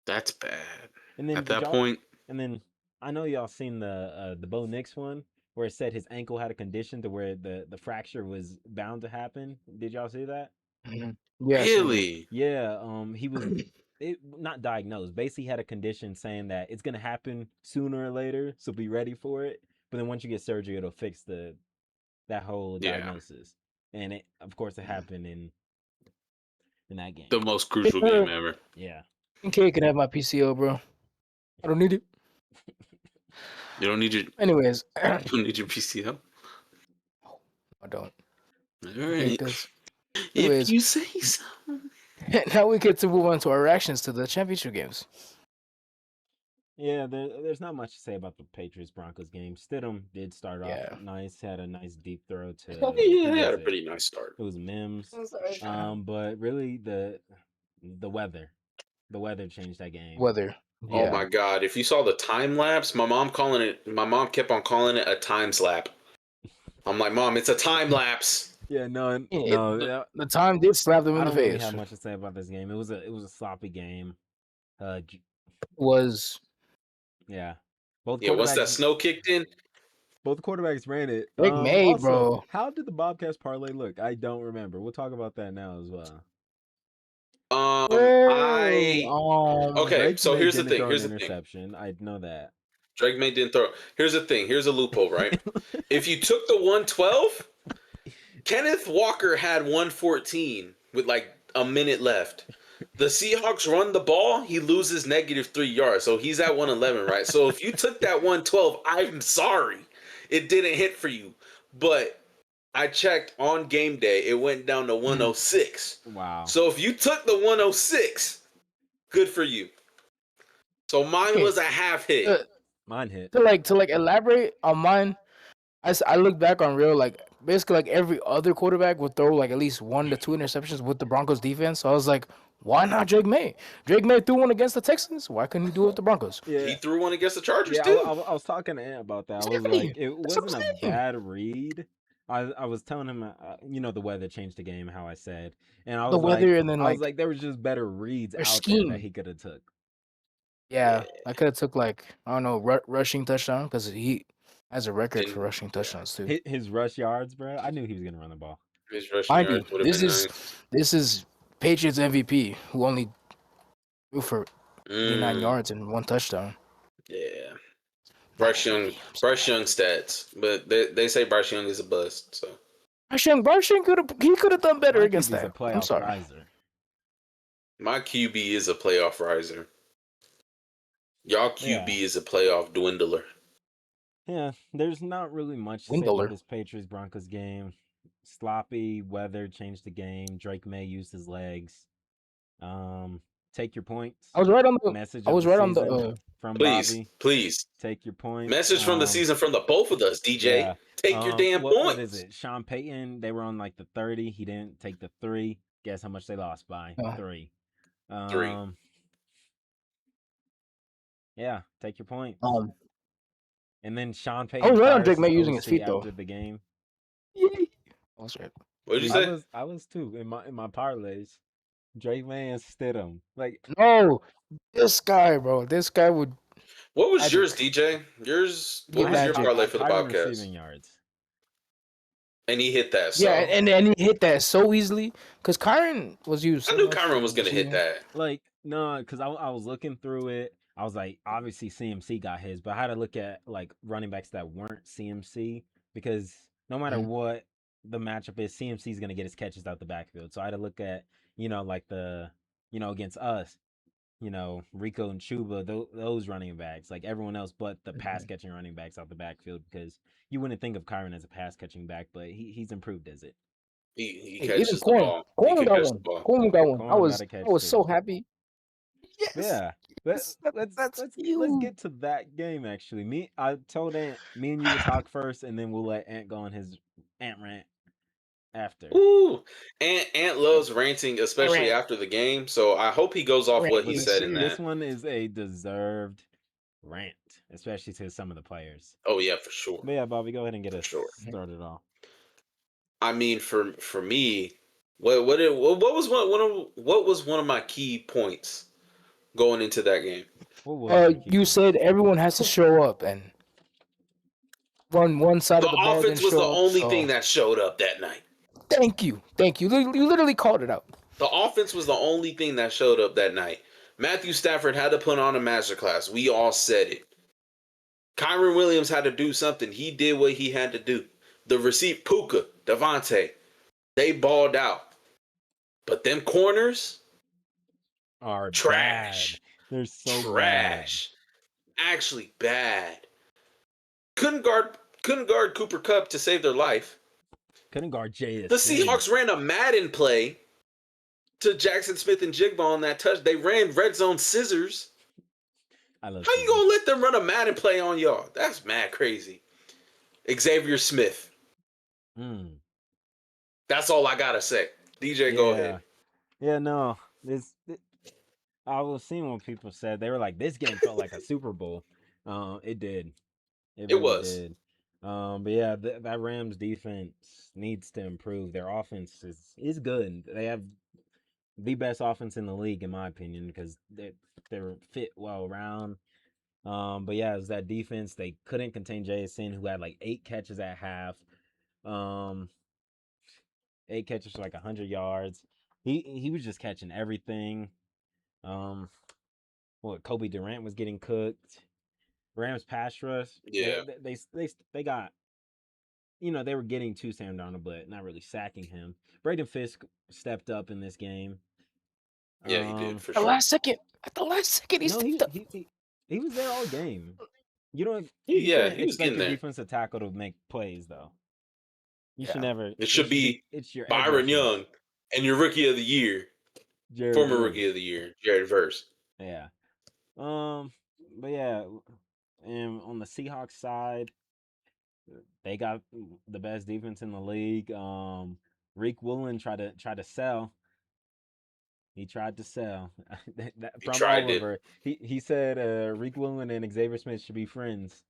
that's bad. And then At did that y'all? point, And then I know y'all seen the Bo Nix one where it said his ankle had a condition to where the fracture was bound to happen. Did y'all see that? Hmm. Yeah, I seen it. really, Yeah, he was not diagnosed. Basically, had a condition saying that it's gonna happen sooner or later, so be ready for it. But then once you get surgery, it'll fix that whole yeah, diagnosis. And it, of course, it happened in that the game. most crucial game ever. Yeah. Okay, can have my PCO, bro. I don't need it. You don't need your Anyways, you I don't need your PCL. don't. All Okay, right, does. if Anyways, you say so. now we get to move on to our reactions to the championship games. Yeah, there's not much to say about the Patriots Broncos game. Stidham did start off Yeah. nice, had a nice deep throw Oh, to yeah, who they had was a it? pretty nice start. It was Mims. But really the weather. The weather changed that game. Weather. Oh Yeah. my god! If you saw the time lapse, my mom kept on calling it a time slap. I'm like, Mom, it's a time lapse. Yeah, no, Yeah, no. the time did slap them I in the don't really face. have much to say about this game. It was a sloppy game. Was Yeah, both Yeah, once that quarterbacks snow kicked in, both quarterbacks ran it. Drake May, Also, bro. how did the Bobcast parlay look? I don't remember. We'll talk about that now as well. Bro. I okay. Drake So May here's the didn't thing. throw an Here's the thing. interception. I know that. Drake May didn't throw. Here's the thing. Here's a loophole, right? If you took the 112, Kenneth Walker had 114 with like a minute left. The Seahawks run the ball, he loses -3 yards. So he's at 111, right? So if you took that 112, I'm sorry. It didn't hit for you. But I checked on game day, it went down to 106. Wow. So if you took the 106, good for you. So mine Okay. was a half hit. Mine hit. To elaborate on mine, I look back on real like basically like every other quarterback would throw like at least 1 to 2 interceptions with the Broncos defense. So I was like, why not Drake May? Drake May threw one against the Texans. Why couldn't he do it with the Broncos? Yeah. He threw one against the Chargers Yeah, too. I was talking to Ant about that. I was Exactly. like, it That's what wasn't I'm a saying. bad read. I was telling him, the weather changed the game, how I said, and The weather and then like there was just better reads their out there that scheme. he could have took. Yeah, Yeah, I could have took like I don't know rushing touchdown because he has a record for didn't. rushing Yeah, touchdowns too. His rush yards, bro. I knew he was gonna run the ball. his rushing Mind you, yards would have been nice. this is Patriots MVP who only threw for 89 Mm, yards and 1 touchdown. yeah, Not Bryce Young. MVP. I'm Bryce sorry. Young stats, but they say Bryce Young is a bust. So Bryce Young could have done better My against QB's a that. I'm playoff sorry. riser. my QB is a playoff riser. Y'all QB Yeah. is a playoff dwindler. Yeah, there's not really much to say about Windler. this Patriots Broncos game. Sloppy weather changed the game. Drake May used his legs. Take your points. I was right on the. Message I of was the right on the. season from Please, Bobby. please. Take your points. Message from the season from the both of us, DJ. Yeah. Take your damn What is points. it? Sean Payton, they were on like the 30. He didn't take the 3. Guess how much they lost by? 3. 3. Yeah, take your points. And then Sean I was Payton right on fires Drake his May using his OC feet though. after the game. I was right. What did you say? I was too in my parlays. Drake May and Stidham. Like No, this guy, bro. This guy would What was magic. yours, DJ? Yours. What Get was your magic. parlay for the higher Bobcats? receiving yards. And he hit that. Yeah, So and he hit that so easily because Kyron was used. I So knew much Kyron was in the gonna hit season. that. Like, no, because I was looking through it. I was like, obviously CMC got his, but I had to look at like running backs that weren't CMC because no matter Mhm. what the matchup is, CMC is gonna get his catches out the backfield. So I had to look at, like the against us, Rico and Chuba, those running backs, like everyone else but the pass catching running backs out the backfield, because you wouldn't think of Kyron as a pass catching back, but he's improved as it. He Hey, even catches the Corn. ball. He Corn can got catch the one. ball. Corn got one. I Corn got was a I catch was too. so happy. Yes. Yeah. Yes, that's Let's you. get to that game actually. I told Ant me and you would talk first, and then we'll let Ant go on his Ant rant after. Ooh, Ant loves ranting, especially Rant. after the game. So I hope he goes off Rant, what But he yes, said in sir. this that. one is a deserved rant, especially to some of the players. Oh yeah, for sure, But yeah, Bobby, go ahead and get for us sure. started off. I mean, for me, what was one of my key points going into that game? What was your key You point? said everyone has to show up, and one side The of the ball offense didn't was the show up. only So thing that showed up that night. thank you. You literally called it out. The offense was the only thing that showed up that night. Matthew Stafford had to put on a masterclass. We all said it. Kyron Williams had to do something. He did what he had to do. The receipt, Puka, Devontae, they balled out. But them corners, Are bad. trash. They're so bad. Trash. Actually bad. Couldn't guard Cooper Kupp to save their life. Couldn't guard The JSN. Seahawks ran a Madden play to Jackson Smith and Jigba on that touch. They ran red zone scissors. I love How you scissors. gonna let them run a Madden play on y'all? That's mad crazy. Xavier Smith. That's all I gotta say. DJ, go ahead. Yeah, no. I was seeing what people said. They were like, this game felt like a Super Bowl. It did. It It really was. did. But yeah, that Rams defense needs to improve. Their offense is good. They have the best offense in the league, in my opinion, because they're fit well around. But yeah, it was that defense. They couldn't contain JSN, who had like 8 catches at half. 8 catches for like 100 yards. He was just catching everything. Kobe Durant was getting cooked. Rams pass rush. Yeah. They got, they were getting to Sam Darnold, but not really sacking him. Braden Fisk stepped up in this game. Yeah, he did for At the sure. last second. At the last second, he No, stepped up. he was there all game. You Yeah, shouldn't he was expect getting your there. defensive tackle to make plays though. You should Yeah. never. It should be It's your edge Byron rushers. Young and your rookie of the year, Jared former Verse. rookie of the year, Jared Verse. Yeah. But yeah, and on the Seahawks side, they got the best defense in the league. Reek Woolen tried to sell. He tried to sell He from tried it. Oliver. He said Reek Woolen and Xavier Smith should be friends.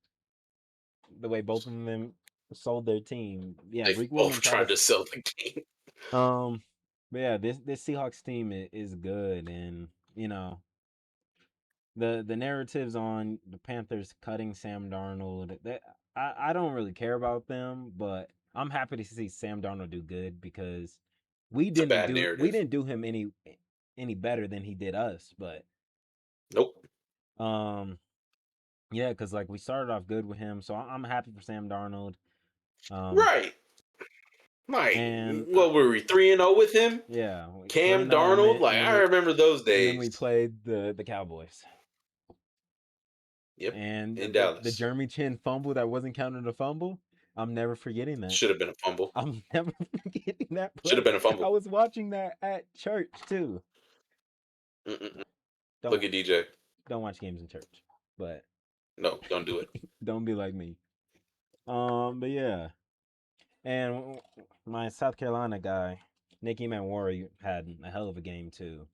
The way both of them sold their team. Yeah, They Reek both Woolen tried to sell the game. But yeah, this Seahawks team is good, and the narratives on the Panthers cutting Sam Darnold, I don't really care about them, but I'm happy to see Sam Darnold do good, because we It's a didn't bad do narrative. him any better than he did us, but Nope. yeah, because like we started off good with him, so I'm happy for Sam Darnold. Right. And What were we 3-0 with him? yeah, Cam 3-0, and Darnold, like I remember those and then we days. played the Cowboys. Yep. And In the Dallas. Jeremy Chin fumble that wasn't counted a fumble, I'm never forgetting that. Should have been a fumble. I'm never forgetting that play. Should have been a fumble. I was watching that at church too. Look at DJ. Don't watch games in church, but No, don't do it. don't be like me. But yeah, and my South Carolina guy, Nicky Manwari, had a hell of a game too.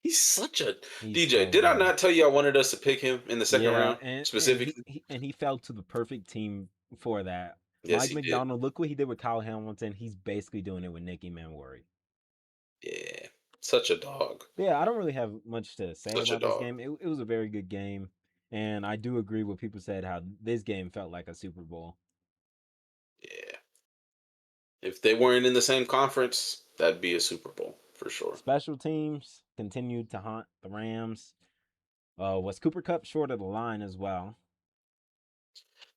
He's such a He's DJ. so Did I good. not tell you I wanted us to pick him in the second round specifically? And he fell to the perfect team for that. Yes, Mike he McDonald, look what he did with Kyle Hamilton. He's basically doing it with Nicky Manwari. did. Yeah, such a dog. Yeah, I don't really have much to say Such a about this dog. game. It was a very good game, and I do agree with people said how this game felt like a Super Bowl. Yeah. If they weren't in the same conference, that'd be a Super Bowl for sure. Special teams continued to haunt the Rams. Was Cooper Kupp short of the line as well?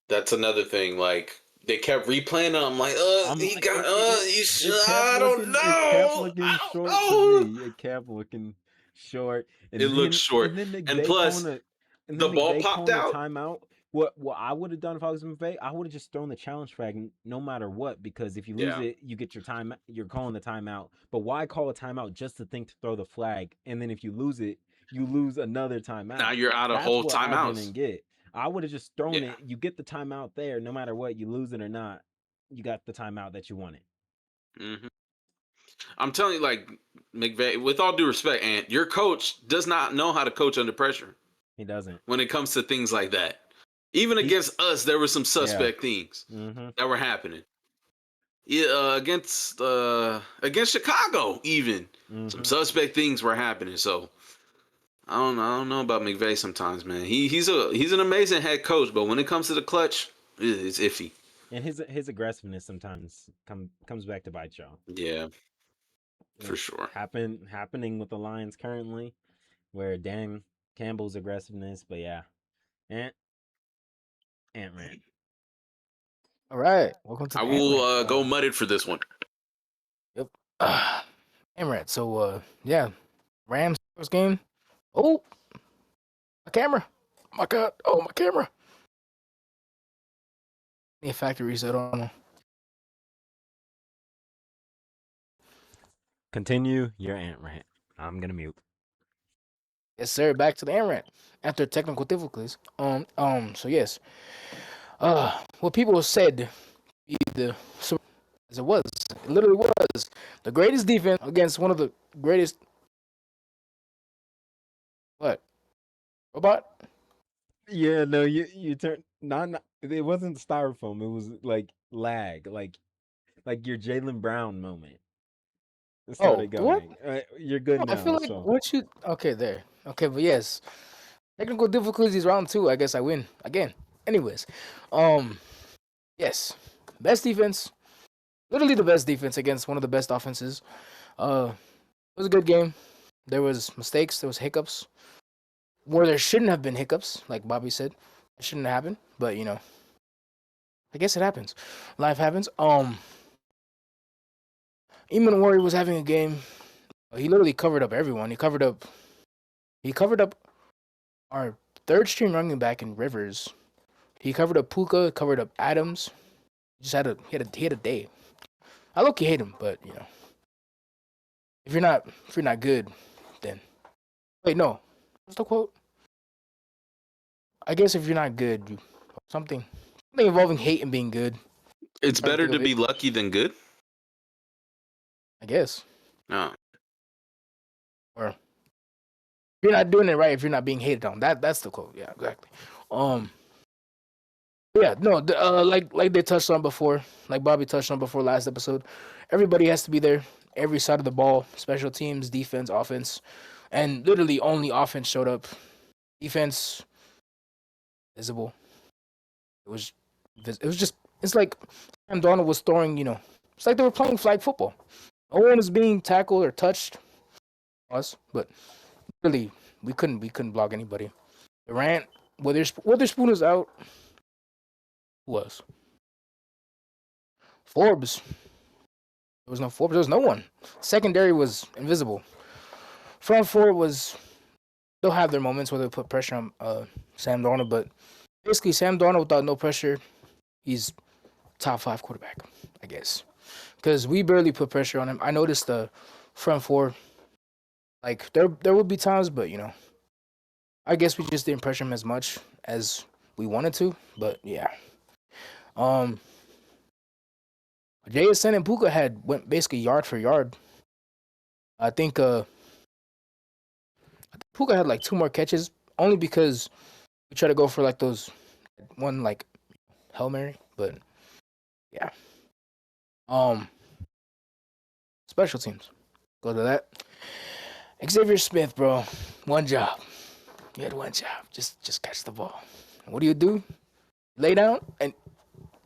That's another thing. Like They kept replaying it. I'm like, I'm he like, got, I don't it kept know. looking I short to don't know. me. It kept looking short, It looked short. and then And McVay calling plus, a, and the then ball McVay popped calling a out. timeout. What I would have done if I was McVay, I would have just thrown the challenge flag no matter what, because if you lose Yeah. it, you get your time. You're calling the timeout. But why call a timeout just to think to throw the flag, and then if you lose it, you lose another Now timeout. you're out of That's whole what I timeouts. didn't get. I would have just thrown Yeah. it. You get the timeout there, no matter what, you lose it or not. You got the timeout that you wanted. hmm I'm telling you, like, McVay, with all due respect, and your coach does not know how to coach under pressure He doesn't. when it comes to things like that. Even He against us, there were some Yeah. suspect things Mm-hmm. that were happening. Yeah, against Chicago, even some Mm-hmm. suspect things were happening. So I don't know about McVay sometimes, man. He's an amazing head coach, but when it comes to the clutch, it's iffy. And his aggressiveness sometimes comes back to bite y'all. Yeah, for It's sure. happening with the Lions currently, where Dan Campbell's aggressiveness. But yeah, Ant Rant. All right, welcome to I the Ant will Rant. go mudded for this one. Yep. Ant Rant. So yeah, Rams first game. Oh, my camera. Oh my God. Oh, my camera. Need a factory reset. I don't know. Continue your Ant Rant. I'm gonna mute. Yes, sir. Back to the Ant Rant after technical difficulties. So yes. What people said the as it was. It literally was the greatest defense against one of the greatest. What? Robot? Yeah, no, you turn not it wasn't styrofoam. It was like lag, like your Jalen Brown moment. It Oh, started what? going. You're good No, I feel now. like So what you. Okay, there. Okay, but yes, technical difficulties round two. I guess I win again. Anyways, um, yes, best defense. Literally the best defense against one of the best offenses. It was a good game. There was mistakes. There was hiccups where there shouldn't have been hiccups, like Bobby said. It shouldn't have happened, but I guess it happens. Life happens. Eamon Warrior was having a game. He literally covered up everyone. He covered up. He covered up our third string running back in Rivers. He covered up Puka. Covered up Adams. Just he had a day. I look hate him, but if you're not good, then wait no. What's the quote? I guess if you're not good, something involving hate and being good. I'm It's trying to better think to of it. be lucky than good. I guess. No. Or if you're not doing it right, if you're not being hated on. That's the quote. Yeah, exactly. Um yeah, no, like they touched on before, like Bobby touched on before last episode, everybody has to be there, every side of the ball, special teams, defense, offense, and literally only offense showed up. Defense visible. It was just it's like Sam Donald was throwing, it's like they were playing flag football. No one was being tackled or touched us, but really we couldn't block anybody. Durant, Witherspoon is out. Who else? Forbes. There was no Forbes. There was no one. Secondary was invisible. Front four was they'll have their moments where they put pressure on Sam Darnold, but basically Sam Darnold without no pressure, he's top five quarterback, I guess. Because we barely put pressure on him. I noticed the front four, like there would be times, but I guess we just didn't pressure him as much as we wanted to. But yeah, um, JSN and Puka had went basically yard for yard. I think Puka had like two more catches only because we tried to go for like those one like Hail Mary, but yeah. Um, special teams. Go to that. Xavier Smith, bro. One job. You had one job. Just catch the ball. What do? Lay down and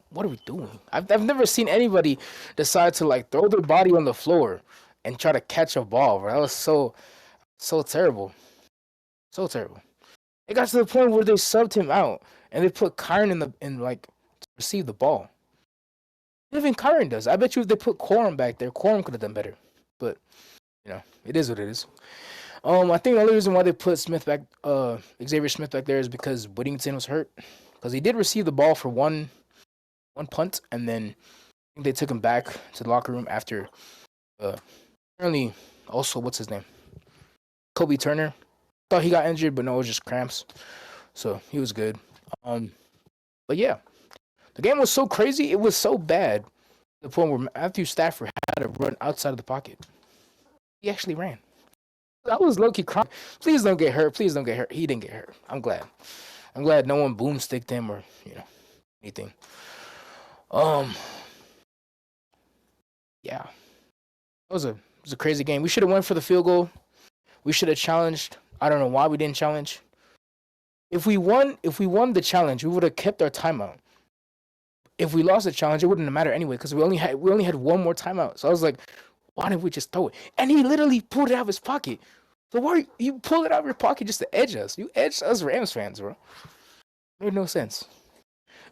what are we doing? I've never seen anybody decide to like throw their body on the floor and try to catch a ball, bro. That was so terrible. So terrible. It got to the point where they subbed him out and they put Kyron in like to receive the ball. Even Kyron does. I bet you if they put Quorum back there, Quorum could have done better. But it is what it is. I think the only reason why they put Xavier Smith back there is because Whittington was hurt. Because he did receive the ball for one punt, and then they took him back to the locker room after. Apparently, also what's his name? Kobe Turner. Thought he got injured, but no, it was just cramps. So he was good. But yeah, the game was so crazy. It was so bad. The point where Matthew Stafford had to run outside of the pocket. He actually ran. I was low-key crying. Please don't get hurt. Please don't get hurt. He didn't get hurt. I'm glad. I'm glad no one boomsticked him or anything. Yeah, it was a crazy game. We should have went for the field goal. We should have challenged. I don't know why we didn't challenge. If we won the challenge, we would have kept our timeout. If we lost the challenge, it wouldn't have mattered anyway because we only had one more timeout. So I was like, why didn't we just throw it? And he literally pulled it out of his pocket. So why you pull it out of your pocket just to edge us? You edged us Rams fans, bro. Made no sense.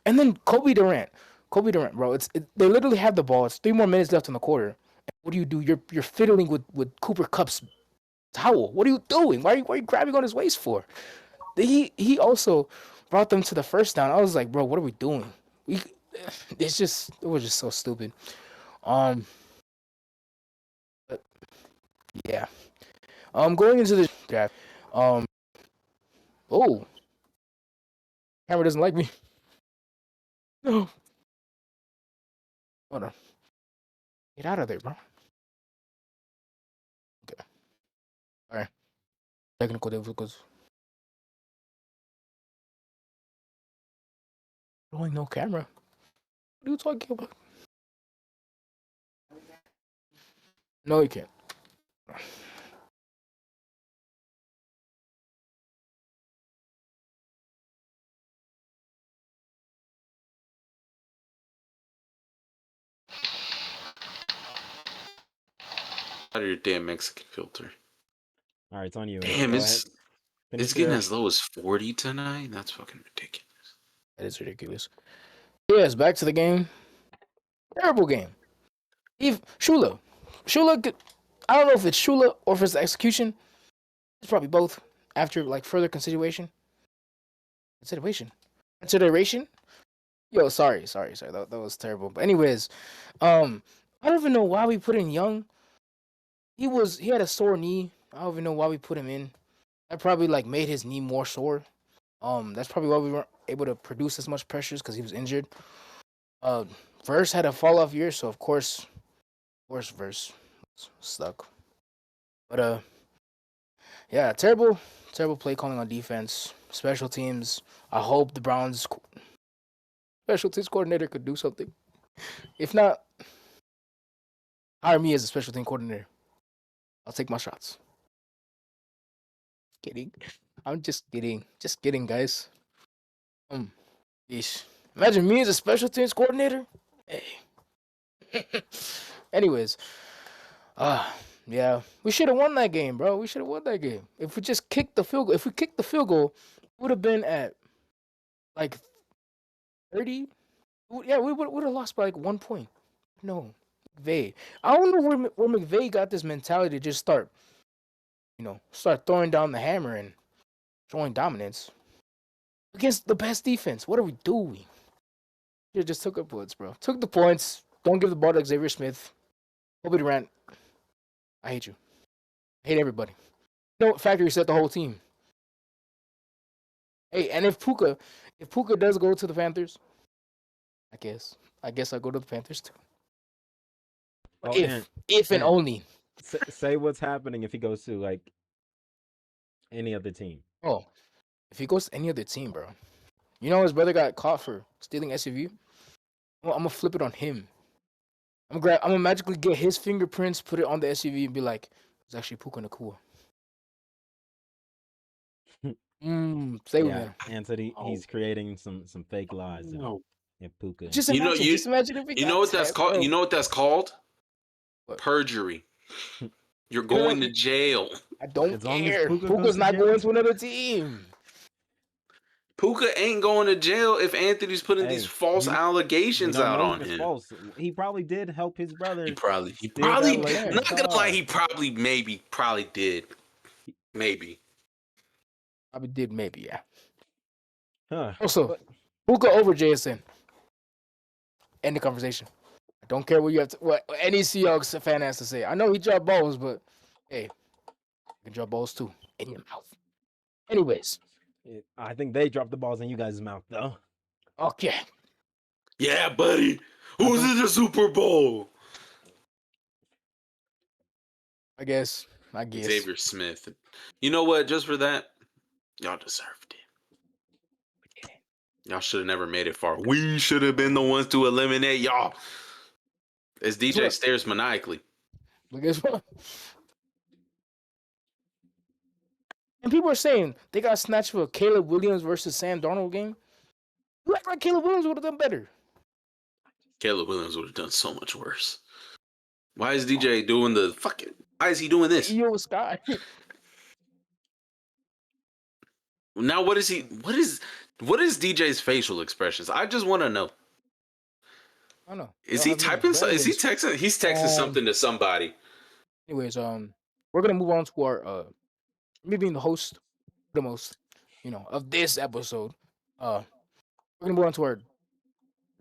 And then Kobe Durant, bro. They literally have the ball. It's 3 more minutes left in the quarter. And what do? You're fiddling with Cooper Kupp's towel. What are you doing? Why are you grabbing on his waist for? He also brought them to the first down. I was like, bro, what are we doing? It was just so stupid. But yeah. Going into the draft. Oh, camera doesn't like me. No. Hold on. Get out of there, bro. Okay. All right. Technical difficulties. Showing no camera. What are you talking about? No, you can't. Out of your damn Mexican filter. All right, it's on you. Damn, Go it's ahead. Finish it's getting your- as low as 40 tonight. That's fucking ridiculous. That is ridiculous. Yes, back to the game. Terrible game. Shula, I don't know if it's Shula or if it's the execution. It's probably both. After like further consideration. Yo, sorry. That was terrible. But anyways, I don't even know why we put in Young. He had a sore knee. I don't even know why we put him in. That probably like made his knee more sore. That's probably why we weren't able to produce as much pressures because he was injured. Verse had a fall off year, so of course Verse was stuck. But yeah, terrible play calling on defense, special teams. I hope the Browns special teams coordinator could do something. If not, hire me as a special team coordinator. I'll take my shots. Kidding. I'm just kidding. Just kidding, guys. Yeesh. Imagine me as a special teams coordinator. Hey. Anyways, yeah, we should have won that game, bro. We should have won that game. If we just kicked the field goal, it would have been at like 30. Yeah, we would have lost by like 1 point. No, McVay. I don't know where McVay got this mentality to just start throwing down the hammer and showing dominance against the best defense. What are we doing? You just took the points, bro. Took the points. Don't give the ball to Xavier Smith. Kobe Durant. I hate you. I hate everybody. Factory set the whole team. Hey, and if Puka does go to the Panthers, I guess I'll go to the Panthers too. Oh, if and only. Say what's happening if he goes to like any other team. Oh, if he goes to any other team, bro. You know his brother got caught for stealing SUV. I'm gonna flip it on him. I'm gonna magically get his fingerprints, put it on the SUV, and be like, "It's actually Puka Nakua." Stay with me. Anthony, he's creating some fake lies. No. Yeah, Puka. Just imagine if he you know what that's called? bro. You know what that's called? What? Perjury. You're going to jail. I don't As long as care. Puka Puka's goes to not jail. going to another team. Puka ain't going to jail if Anthony's putting these Hey, false we allegations don't out know on if it's him. false. He probably did help his He brother probably, he steal that probably, Lakers not gonna lie, car. he probably, maybe, probably did. Maybe. Probably did, maybe, yeah. Huh. Also, But Puka over JSN. End the conversation. I don't care what you have to, what any Seahawks fan has to say. I know he dropped balls, but hey, you can drop balls too in your mouth. Anyways, I think they dropped the balls in you guys' mouth, though. okay. Yeah, buddy. Who's in the Super Bowl? I guess. Xavier Smith. You know what? Just for that, y'all deserved it. Y'all should have never made it far. We should have been the ones to eliminate y'all. As DJ stares maniacally. But guess what? And people are saying they got snatched for a Caleb Williams versus Sam Darnold game. You act like Caleb Williams would have done better. Caleb Williams would have done so much worse. Why is DJ doing the fucking? Why is he doing this? Yo, Sky. Now what is he? What is DJ's facial expressions? I just want to know. I don't know. Is he typing? Is he texting? He's texting something to somebody. Anyways, we're gonna move on to our me being the host, the most, of this episode. We're gonna move on to our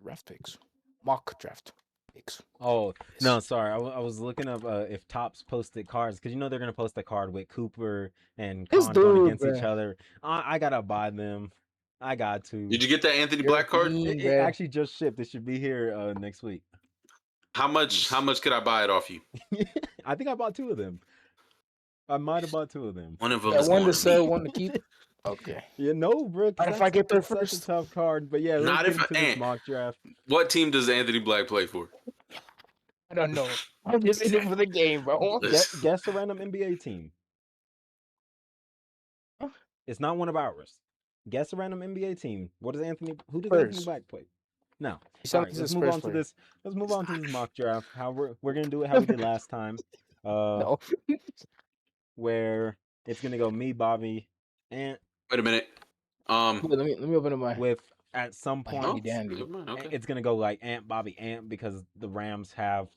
draft picks, mock draft picks. Oh no, sorry. I was looking up if Topps posted cards because they're gonna post a card with Cooper and Khan going against each other. I gotta buy them. I got to. Did you get that Anthony Black card? It actually just shipped. It should be here next week. How much could I buy it off you? I think I bought 2 of them. I might have bought 2 of them. One of them is one to going sell, me. one to keep. Okay. Yeah, no, bro. Not if I get there such first. a tough card, but yeah, Not let's if get into this mock draft. What team does Anthony Black play for? I don't know. I'm just in it for the game, bro. Guess a random NBA team. It's not one of ours. Guess a random NBA team. Who does Anthony Black play? No. All right, let's move on to this. Let's move on to this mock draft. How we're gonna do it how we did last time. No. Where it's gonna go me, Bobby, and wait a minute. Let me open up my. With at some point, okay. it's gonna go like Ant, Bobby, Ant because the Rams have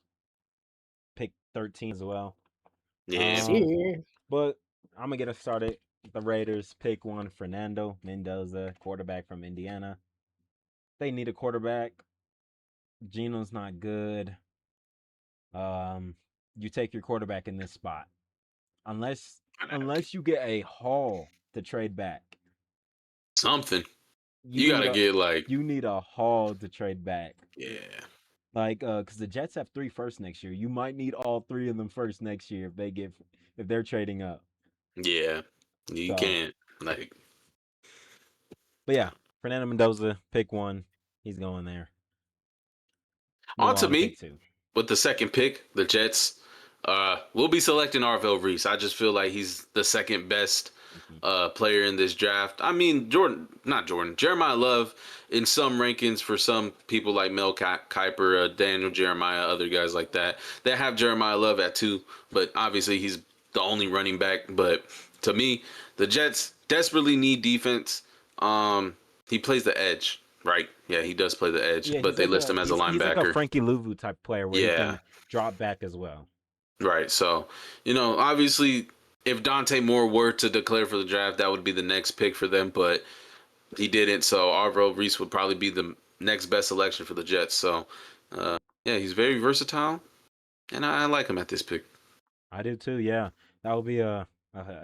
picked 13 as well. Yeah. But I'm gonna get us started. The Raiders pick 1, Fernando Mendoza, quarterback from Indiana. They need a quarterback. Geno's not good. You take your quarterback in this spot. Unless you get a haul to trade back. Something. You gotta get like. You need a haul to trade back. Yeah. Like, because the Jets have 3 firsts next year. You might need all 3 of them first next year if they're trading up. Yeah. You can't like. But yeah, Fernando Mendoza, pick 1. He's going there. On to me with the second pick, the Jets. We'll be selecting Arvell Reese. I just feel like he's the second best player in this draft. I mean, Jeremiah Love in some rankings for some people like Mel Kiper, Daniel Jeremiah, other guys like that. They have Jeremiah Love at 2, but obviously he's the only running back. But to me, the Jets desperately need defense. He plays the edge, right? Yeah, he does play the edge, but they list him as a linebacker. He's like a Frankie Louvu type player where he can drop back as well. Right. So, obviously, if Dante Moore were to declare for the draft, that would be the next pick for them, but he didn't. So, Arvell Reese would probably be the next best selection for the Jets. So, yeah, he's very versatile, and I like him at this pick. I do too, yeah. That would be a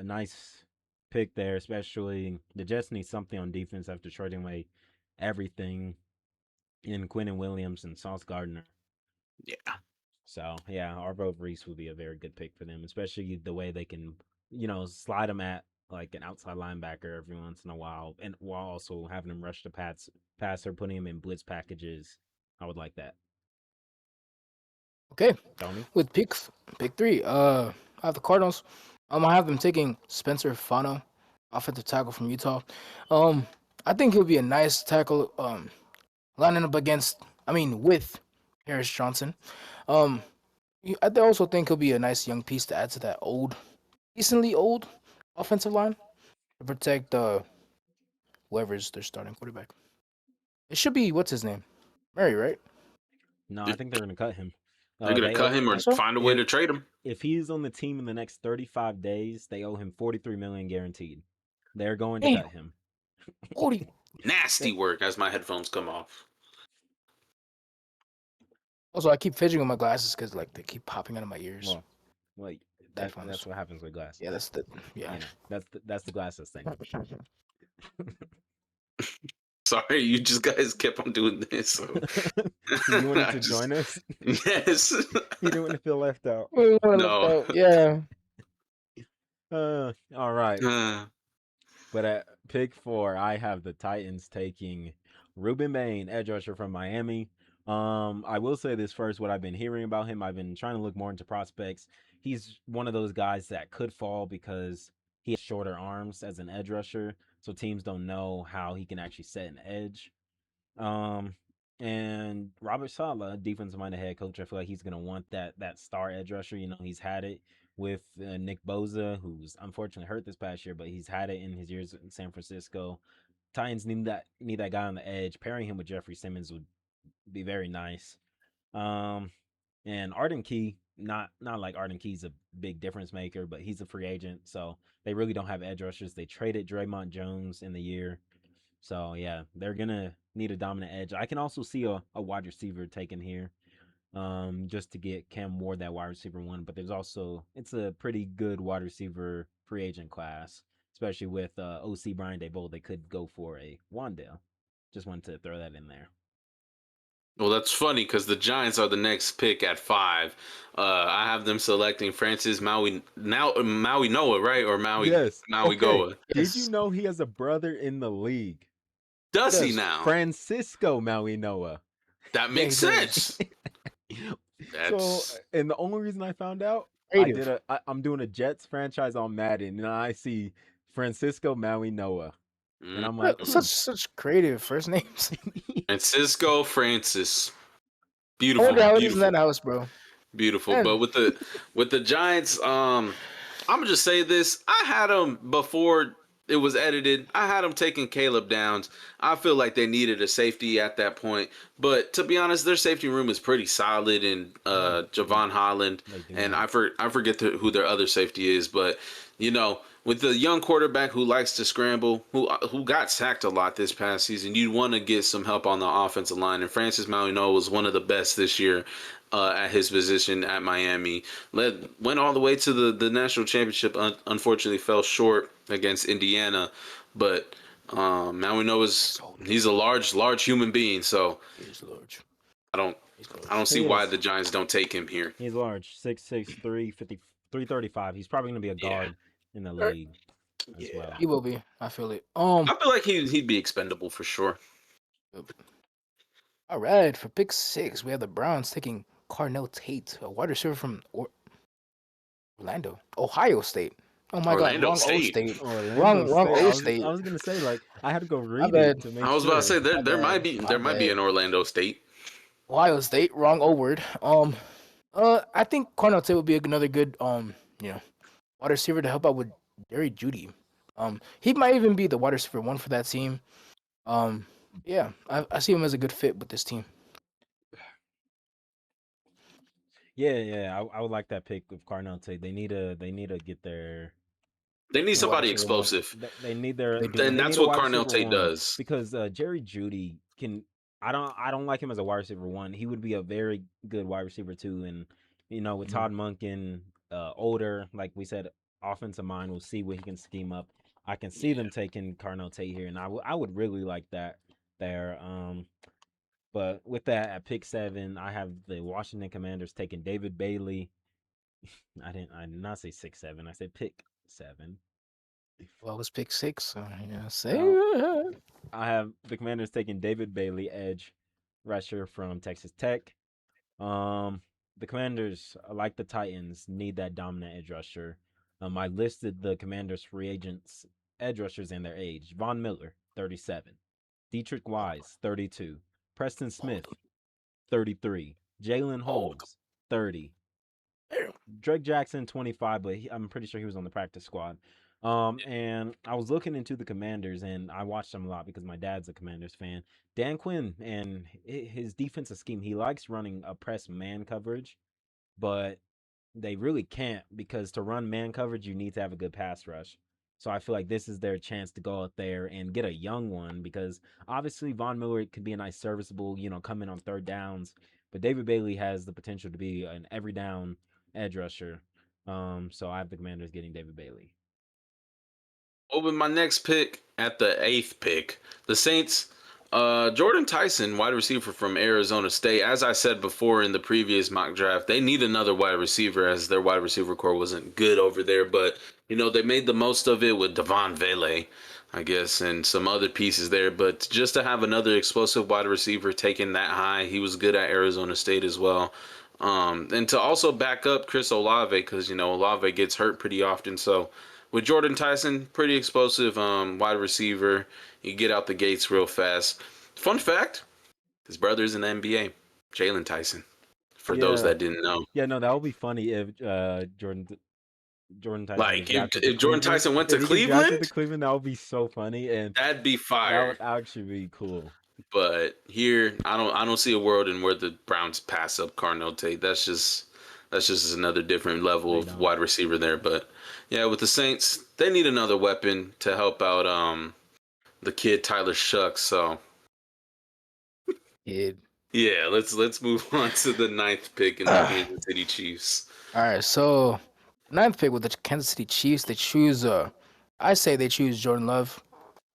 nice pick there, especially the Jets need something on defense after trading away everything in Quinnen Williams and Sauce Gardner. Yeah. So, yeah, Arvell Reese would be a very good pick for them, especially the way they can, slide him at like an outside linebacker every once in a while, and while also having him rush the passer, putting him in blitz packages. I would like that. Okay. Tony? With pick 3, I have the Cardinals. I have them taking Spencer Fano, offensive tackle from Utah. I think he'll be a nice tackle, lining up with Harris Johnson. I also think he'll be a nice young piece to add to that decently old offensive line to protect whoever's their starting quarterback. It should be what's his name, Murray, right? No, I think they're going to cut him. They're gonna They cut owe him or So find a way to trade him. if he's on the team in the next 35 days, they owe him 43 million guaranteed. They're going to damn, cut him. 40. Nasty work as my headphones come off. Also, I keep fidgeting with my glasses because like they keep popping out of my ears. Well, Headphones. that's what happens with glasses. Yeah, that's the yeah. You know, that's the glasses thing. Sorry, you just guys kept on doing this. So. You wanted to join us? Yes. You didn't want to feel left out. No. Yeah. All right. But at pick 4, I have the Titans taking Ruben Bain, edge rusher from Miami. I will say this first, what I've been hearing about him, I've been trying to look more into prospects. He's one of those guys that could fall because he has shorter arms as an edge rusher, so teams don't know how he can actually set an edge. And Robert Saleh, defensive-minded head coach, I feel like he's going to want that star edge rusher. You know, he's had it with Nick Bosa, who's unfortunately hurt this past year, but he's had it in his years in San Francisco. Titans need that guy on the edge. Pairing him with Jeffrey Simmons would be very nice. And Arden Key, not like Arden Key's a big difference maker, but he's a free agent, so they really don't have edge rushers. They traded Draymond Jones in the year. So yeah, they're gonna need a dominant edge. I can also see a wide receiver taken here, just to get Cam Ward that wide receiver one. But there's also it's a pretty good wide receiver free agent class, especially with OC Brian Daboll. They could go for a Wandale. Just wanted to throw that in there. Well, that's funny because the Giants are the next pick at 5. I have them selecting Francis Maui Noah, right? Or Maui Goa. Did you know he has a brother in the league? Does he now? Francisco Maui Noah. That makes sense. So, and the only reason I found out, I'm doing a Jets franchise on Madden, and I see Francisco Maui Noah, and I'm like, such creative first names. Francisco Francis, beautiful. Beautiful. In that house, bro. Beautiful. And... but with the Giants, I'm gonna just say this: I had them before it was edited. I had them taking Caleb Downs. I feel like they needed a safety at that point. But to be honest, their safety room is pretty solid in Javon Holland. And I forget who their other safety is. But, you know, with the young quarterback who likes to scramble, who got sacked a lot this past season, you want to get some help on the offensive line. And Francis Mauigoa was one of the best this year at his position at Miami. Went all the way to the national championship. Unfortunately, fell short against Indiana. But he's a large human being. So he's large. I don't see why the Giants don't take him here. He's large, 6'6", 335. He's probably going to be a guard in the league as well. He will be. I feel it. I feel like he'd be expendable for sure. All right, for pick 6, we have the Browns taking Carnell Tate, a wide receiver from Ohio State. Oh my God, wrong State. Wrong O State. I was gonna say, like, I had to go read it to make I was about to say there might be an Orlando State. Ohio State, wrong O word. I think Carnell Tate would be another good wide receiver to help out with Jerry Jeudy. He might even be the wide receiver 1 for that team. Yeah, I see him as a good fit with this team. Yeah, I would like that pick of Carnell Tate. They need to get their. They need somebody explosive. They need their. And that's what Carnell Tate does. Because Jerry Jeudy can. I don't like him as a wide receiver 1. He would be a very good wide receiver 2. And with Todd Monken older, like we said, offensive mind, we'll see what he can scheme up. I can see them taking Carnell Tate here, and I would really like that there. But with that, at pick 7, I have the Washington Commanders taking David Bailey. I did not say 6-7. I said pick 7. Well, it was pick 6. So I have the Commanders taking David Bailey, edge rusher from Texas Tech. The Commanders, like the Titans, need that dominant edge rusher. I listed the Commanders free agents, edge rushers, and their age. Von Miller, 37. Dietrich Wise, 32. Preston Smith, 33. Jalen Holmes, 30. Drake Jackson, 25, but I'm pretty sure he was on the practice squad. And I was looking into the Commanders, and I watched them a lot because my dad's a Commanders fan. Dan Quinn and his defensive scheme, he likes running a press man coverage, but they really can't because to run man coverage, you need to have a good pass rush. So I feel like this is their chance to go out there and get a young one because obviously Von Miller could be a nice serviceable, come in on third downs, but David Bailey has the potential to be an every down edge rusher. So I have the Commanders getting David Bailey. Well, with my next pick at the 8th pick, the Saints, Jordan Tyson, wide receiver from Arizona State. As I said before in the previous mock draft, they need another wide receiver as their wide receiver core wasn't good over there. But, they made the most of it with Devon Vele, I guess, and some other pieces there. But just to have another explosive wide receiver taken that high, he was good at Arizona State as well. And to also back up Chris Olave, because, Olave gets hurt pretty often. So, with Jordan Tyson, pretty explosive wide receiver. You get out the gates real fast. Fun fact, his brother's in the NBA, Jalen Tyson, for those Yeah. that didn't know. Yeah, no, that would be funny if Jordan Tyson gets Like, if, drafted to if Jordan Cleveland. Tyson went to If he gets drafted to Cleveland, Cleveland, that would be so funny, and that'd be that fire. would actually be cool. But here, I don't see a world in where the Browns pass up Carnell Tate. That's just another different level They of don't. wide receiver there. But yeah, with the Saints, they need another weapon to help out the kid Tyler Shucks. So Kid. yeah, let's move on to the 9th pick in the Kansas City Chiefs. All right, so ninth pick with the Kansas City Chiefs. They choose. I say they choose Jordan Love.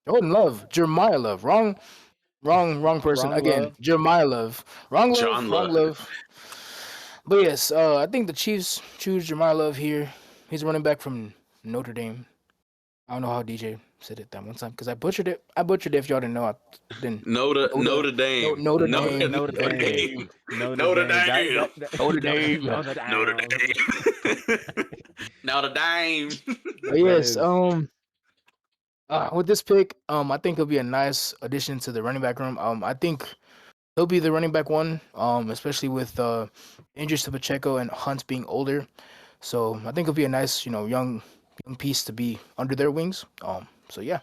Jordan Love. Jeremiah Love. Wrong person Wrong again. love. Jeremiah Love. Wrong John Love. Wrong Love. Love. But yes, I think the Chiefs choose Jeremiah Love here. He's a running back from Notre Dame. I don't know how DJ said it that one time because I butchered it. I butchered it. If y'all didn't know, I didn't. Notre Dame. Notre Notre, Dame. Notre Notre Dame. Dame. Notre Notre Dame. Dame. Notre Dame. Notre Notre Dame. Dame. Notre Dame. But That yes, is. with this pick, I think he'll be a nice addition to the running back room. I think he'll be the running back one, especially with injuries to Pacheco and Hunt being older. So I think it'll be a nice, young piece to be under their wings. So yeah.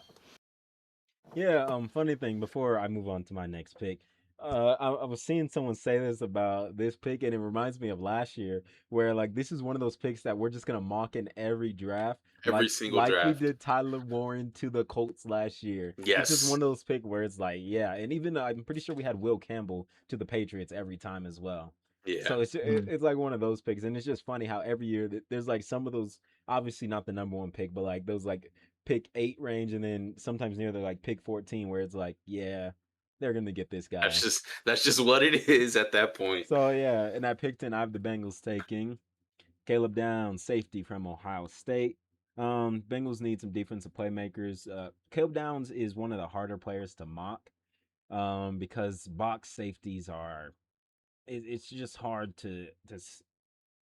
Yeah, funny thing, before I move on to my next pick, I was seeing someone say this about this pick, and it reminds me of last year, where like this is one of those picks that we're just gonna mock in every draft, Every like single like we draft. did Tyler Warren to the Colts last year. It's just Yes. one of those pick where it's like, yeah, and even I'm pretty sure we had Will Campbell to the Patriots every time as well. Yeah. So Mm. it's like one of those picks, and it's just funny how every year there's like some of those, obviously not the number one pick, but like those like pick 8 range, and then sometimes near the like pick 14 where it's like, yeah, they're gonna get this That's guy. just that's just what it is at that point. So yeah, and I picked in I have the Bengals taking Caleb Downs, safety from Ohio State. Bengals need some defensive playmakers. Caleb Downs is one of the harder players to mock, because box safeties are it's just hard to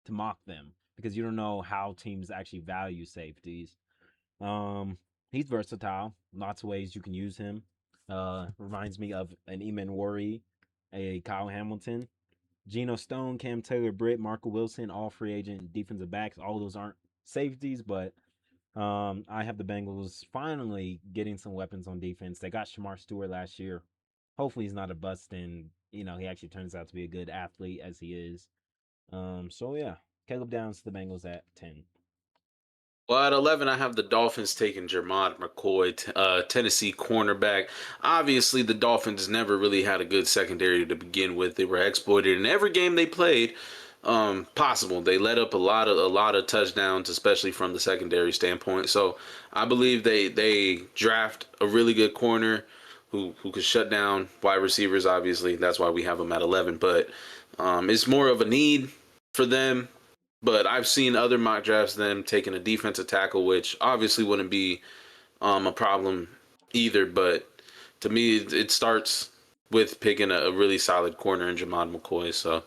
mock them because you don't know how teams actually value safeties. Um, he's versatile. Lots of ways you can use him. Reminds me of an Eman Worry, a Kyle Hamilton, Geno Stone, Cam Taylor, Britt, Marco Wilson, all free agent defensive backs. All those aren't safeties, but I have the Bengals finally getting some weapons on defense. They got Shamar Stewart last year. Hopefully he's not a bust and he actually turns out to be a good athlete as he is. So yeah, Caleb Downs to the Bengals at 10. Well, at 11, I have the Dolphins taking Jermod McCoy, Tennessee cornerback. Obviously, the Dolphins never really had a good secondary to begin with. They were exploited in every game they played. Possible. They let up a lot of touchdowns, especially from the secondary standpoint. So I believe they draft a really good corner who could shut down wide receivers. Obviously, that's why we have them at 11. But it's more of a need for them, but I've seen other mock drafts them taking a defensive tackle, which obviously wouldn't be a problem either. But to me, it starts with picking a really solid corner in Jamad McCoy. So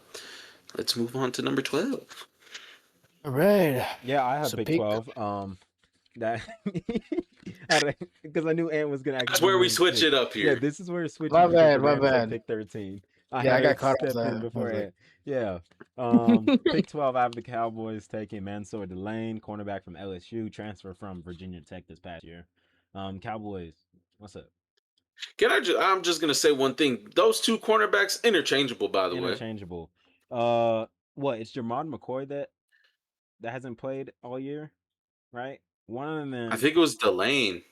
let's move on to number 12. All right. Yeah, I have So pick pick. 12. That because I knew Ant was gonna actually That's give where me we his switch pick. it up Yeah, here. this is where it switches My because the bad. My Rams have bad. pick 13. I Yeah, had I got to caught off step in that. I was like, beforehand. Yeah. Pick 12, I have the Cowboys taking Mansour Delane, cornerback from LSU, transfer from Virginia Tech this past year. Cowboys, what's up? I'm just gonna say one thing. Those two cornerbacks interchangeable, by the way. Interchangeable. What? It's Jermod McCoy that hasn't played all year, right? One of I them, think it was Delane.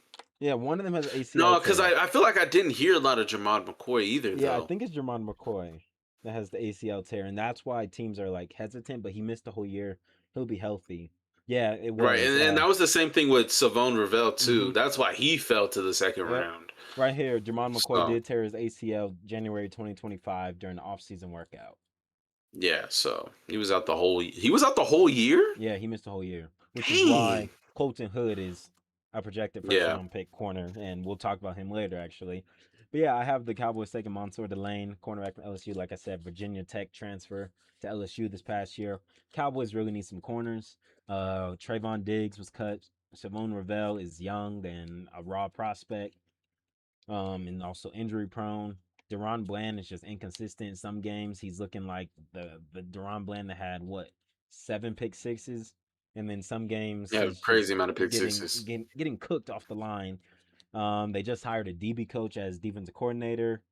yeah, one of them has an ACL No, because tear. I feel like I didn't hear a lot of Jamad McCoy either, Yeah, I though. think it's Jermon McCoy that has the ACL tear, and that's why teams are like hesitant. But he missed the whole year. He'll be healthy. Yeah, it Right, was. and that was the same thing with Savone Ravel too. Mhm. That's why he fell to the second Yep. round. Right here, Jermon McCoy So did tear his ACL January 2025 during the offseason workout. yeah, so he was out the whole year. Yeah, he missed the whole year, which is Dang. why Colton Hood is a projected first Yeah, round pick corner, and we'll talk about him later, actually. But yeah, I have the Cowboys taking Mansour Delane, cornerback from LSU. Like I said, Virginia Tech transfer to LSU this past year. Cowboys really need some corners. Trayvon Diggs was cut. Savone Ravel is young and a raw prospect, and also injury prone. Deron Bland is just inconsistent in some games. He's looking like the Deron Bland that had what 7 pick sixes, and then some games yeah, he's crazy just amount of pick getting sixes. getting getting cooked off the line. They just hired a DB coach as defensive coordinator.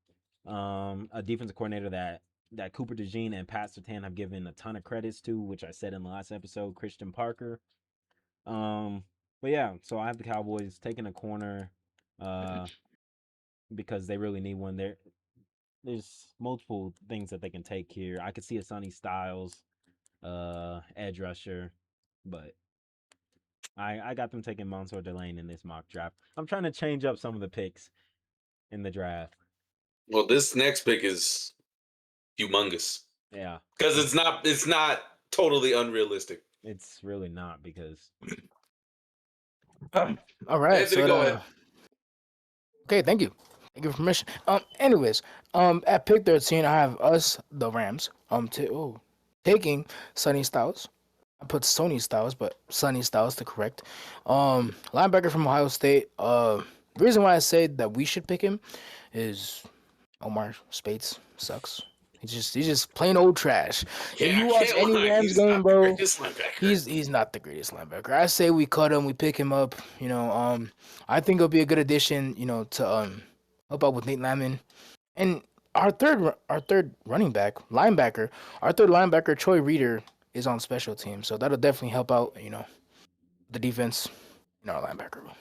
A defensive coordinator that Cooper DeJean and Pat Surtain have given a ton of credits to, which I said in the last episode. Christian Parker. Um, but yeah, so I have the Cowboys taking a corner. Because they really need one. There's multiple things that they can take here. I could see a Sonny Styles, edge rusher, but I got them taking Mansour Delane in this mock draft. I'm trying to change up some of the picks in the draft. Well, this next pick is humongous Yeah, because it's not totally unrealistic. it's really not because all right. Anthony, So go ahead. okay, thank you. Thank you for permission. Anyways, at pick 13, I have us, the Rams, taking Sonny Styles. I put Sony Styles, but Sonny Styles to correct. Linebacker from Ohio State. The reason why I say that we should pick him is Omar Speights sucks. He's just plain old trash. If Yeah, I you watch can't any lie. Rams He's game, not the bro, greatest linebacker. he's not the greatest linebacker. I say we cut him, we pick him up. I think it'll be a good addition. To help out with Nate Landman and our third running back linebacker. Our third linebacker Troy Reader is on special teams, so that'll definitely help out. The defense in our linebacker room.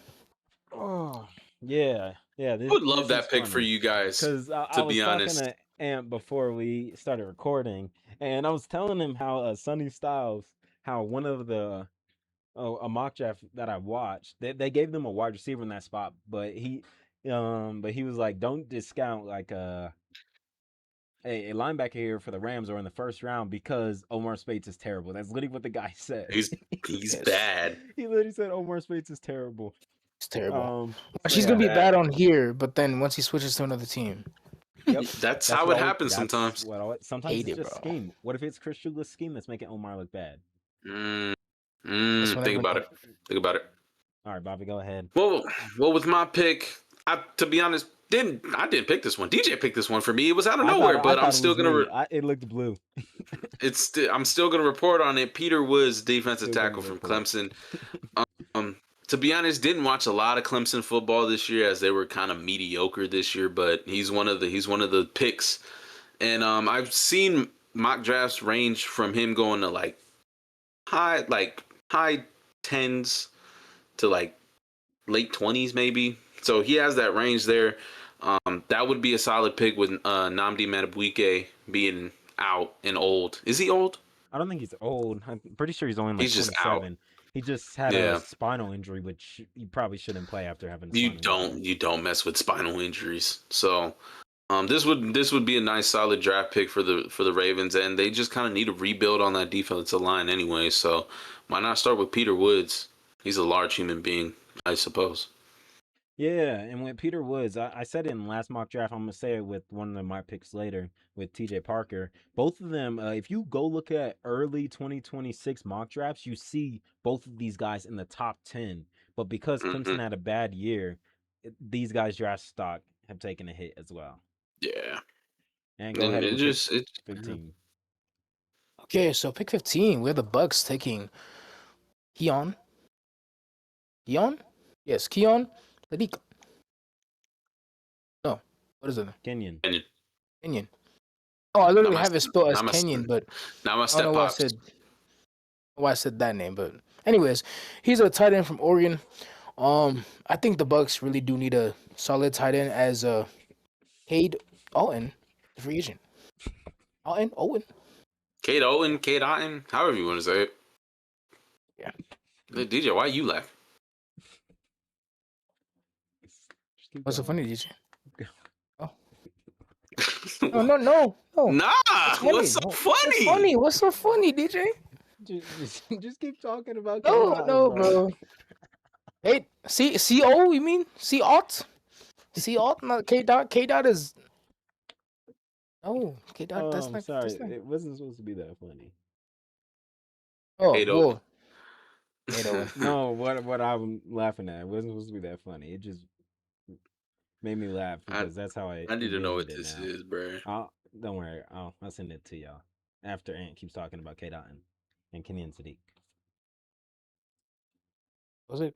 oh yeah, yeah. I would love This is that pick for funny you guys, because I to was be talking honest. to Amp before we started recording, and I was telling him how Sonny Styles, how one of the a mock draft that I watched, they gave them a wide receiver in that spot, but he was like, don't discount like a linebacker here for the Rams or in the first round because Omar Speights is terrible. That's literally what the guy said. He's he's Yes, bad. He literally said Omar Speights is terrible. it's terrible. So She's He's gonna yeah, be bad. bad on here, but then once he switches to another team, yep. That's That's how what it always. happens That's sometimes. what always. Sometimes hate it's it, just bro. scheme. What if it's Chris Shula's scheme that's making Omar look bad? Mm, Guess we'll think never about know. it. Think about it. All right, Bobby, go ahead. Well, with my pick, to be honest, I didn't pick this one. DJ picked this one for me. It was out of nowhere, I but I'm thought it still was gonna. me. It looked blue. I'm still gonna report on it. Peter Woods, defensive Still gonna tackle from report. Clemson. Um, to be honest, didn't watch a lot of Clemson football this year as they were kind of mediocre this year. But he's one of the picks, and I've seen mock drafts range from him going to high tens to late 20s maybe. So he has that range there. That would be a solid pick with Namdi Madubuike being out and old. Is he old? I don't think he's old. I'm pretty sure he's only like He's just out. 27. He just had a Yeah. spinal injury, which he probably shouldn't play after having a You spinal injury. don't you don't mess with spinal injuries. So this would be a nice solid draft pick for the Ravens, and they just kind of need to rebuild on that defensive line anyway. So why not start with Peter Woods? He's a large human being, I suppose. Yeah, and with Peter Woods, I said it in the last mock draft. I'm gonna say it with one of my picks later with TJ Parker. Both of them, if you go look at early 2026 mock drafts, you see both of these guys in the top 10. But because Hmm. Clemson had a bad year, these guys' draft stock have taken a hit as well. Yeah. And go ahead with pick 15. Okay, so pick 15. We have the Bucks taking Keon. Keon? Yes, Keon. Sadiq. No, what is it? Kenyon. Kenyon. Oh, I literally Not my, have it spelled as not my, Kenyon, but not my I don't know step pops. why I said that name. But anyways, he's a tight end from Oregon. I think the Bucks really do need a solid tight end as Cade Alton, the free agent. Owen. Kate Otten, however you want to say it. Yeah. Hey, DJ, why you laughing? Just keep What's so going. funny, DJ? Oh. No. Nah, What's funny? what's so No. funny? What's so funny, DJ? Just keep talking about No, bro. Hey, C-O, you mean? C-Alt? C-Alt? Not K-Dot. K-Dot is... No, K-Dot, Oh, that's I'm not... sorry. That's not... It wasn't supposed to be that funny. Oh, Kate well, Otten. Kate Owen. No, what I'm laughing at, it wasn't supposed to be that funny. It just made me laugh I, because that's how I I need to know what envisioned it this now. is, bro. Don't worry. I'll send it to y'all after Ant keeps talking about K. Dotton and Kenyon Sadiq. Was it?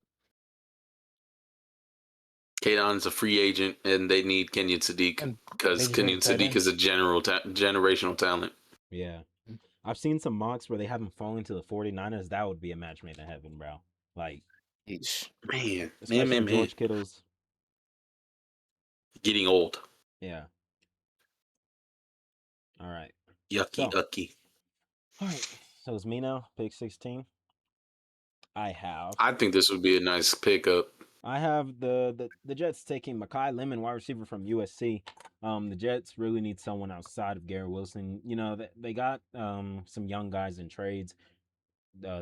Kate Otten's a free agent, and they need Kenyon Sadiq And because they just need a Kenyon tight Sadiq end. is a generational talent. Yeah. I've seen some mocks where they have him falling to the 49ers. That would be a match made in heaven, bro. Like, Eesh. especially George Kittle's. Getting old. Yeah. All right. Yucky. All right. So it's me now, pick 16. I think this would be a nice pickup. I have the Jets taking Mekhi Lemon, wide receiver from USC. The Jets really need someone outside of Garrett Wilson. You know, they got some young guys in trades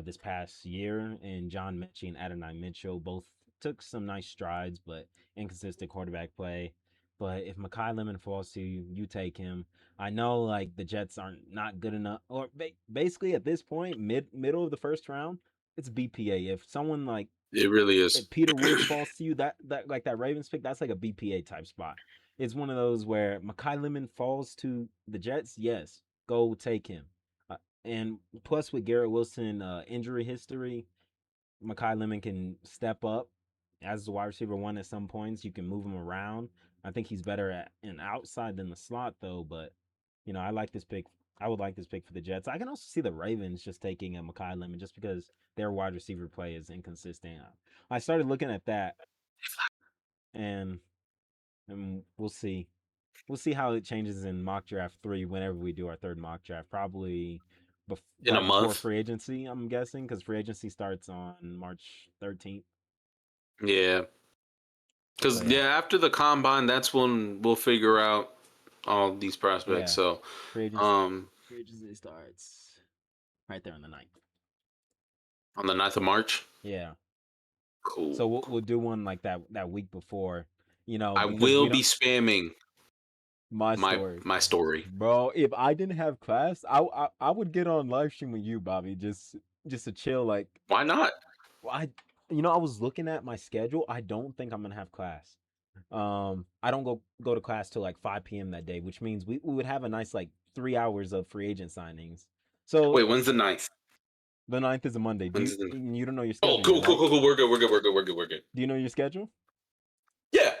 this past year, and John Mechie and Adonai Mitchell both took some nice strides, but inconsistent quarterback play. But if Mekhi Lemon falls to you, you take him. I know like the Jets aren't not good enough, or basically at this point, middle of the first round, it's BPA. If someone like It really is. Peter Woods falls to you, that like that Ravens pick, that's like a BPA type spot. It's one of those where Mekhi Lemon falls to the Jets. Yes, go take him. And plus with Garrett Wilson injury history, Mekhi Lemon can step up as the wide receiver one at some points. You can move him around. I think he's better at an outside than the slot though. But you know, I like this pick. I would like this pick for the Jets. I can also see the Ravens just taking a Mekhi Lemon just because their wide receiver play is inconsistent. I started looking at that, and we'll see. We'll see how it changes in mock draft 3 whenever we do our third mock draft. Probably In a right before month. free agency, I'm guessing, because free agency starts on March 13th. Yeah. Because, yeah. after the combine, that's when we'll figure out all these prospects. Yeah. So, free agency starts right there on the 9th. On the 9th of March? Yeah. Cool. So we'll do one like that week before, you know. I will be spamming my story. My story. Bro, if I didn't have class, I would get on live stream with you, Bobby, just to chill. Like, why not? I was looking at my schedule. I don't think I'm gonna have class. I don't go to class till like 5 p.m. that day, which means we would have a nice like 3 hours of free agent signings. So wait, when's the 9th? The 9th is a Monday. You don't know your schedule? Oh, cool, yet, right? cool. We're good. Do you know your schedule? Yeah.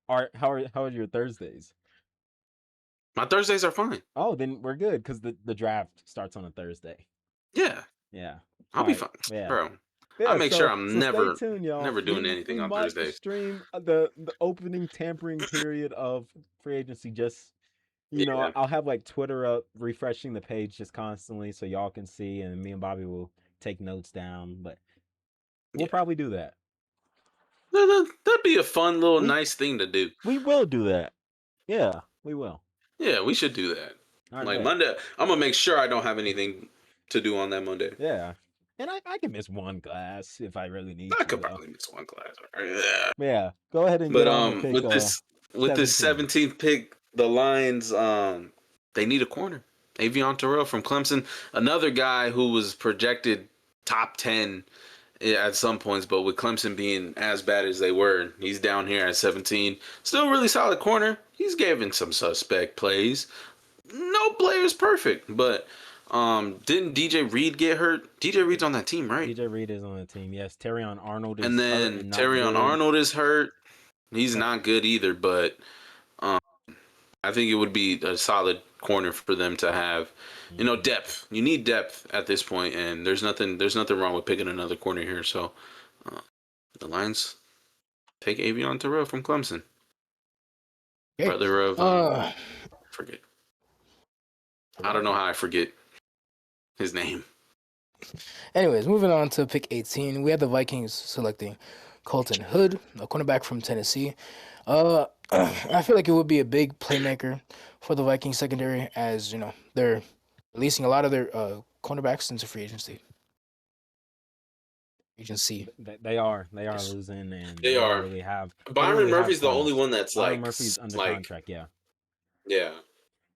How are your Thursdays? My Thursdays are fine. Oh, then we're good because the draft starts on a Thursday. Yeah. Yeah. I'll be fine. Yeah. Bro. Yeah, I'll make sure I'm so never stay tuned, y'all. never doing anything we on might Thursdays. stream the opening tampering period of free agency. Just I'll have like Twitter up, refreshing the page just constantly so y'all can see, and me and Bobby will take notes down. But we'll probably do that. That'd be a fun little nice thing to do. We will do that. Yeah, we will. Yeah, we should do that. Right, Monday, I'm gonna make sure I don't have anything to do on that Monday. Yeah. And I can miss one class if I really need to. I could probably miss one class. Yeah. Go ahead and get on the pick. With this 17th pick, the Lions they need a corner. Avion Terrell from Clemson, another guy who was projected top 10 at some points, but with Clemson being as bad as they were, he's down here at 17. Still really solid corner. He's given some suspect plays. No player is perfect, but didn't DJ Reed get hurt? DJ Reed's on that team, right? DJ Reed is on the team. Yes, Terrion Arnold And is hurt then and not Terrion good. Arnold is hurt. He's So, not good either, but um, I think it would be a solid corner for them to have. Depth. You need depth at this point, and there's nothing wrong with picking another corner here. So uh, the Lions take Avion Terrell from Clemson, Okay. brother of forget. I don't know how I forget his name. Anyways, moving on to pick 18, we had the Vikings selecting Colton Hood, a cornerback from Tennessee. I feel like it would be a big playmaker for the Vikings secondary, as they're releasing a lot of their cornerbacks into free agency. They are losing, and They don't are. really have. Byron Murphy's the only one that's Byron like Murphy's under like contract. Yeah. yeah.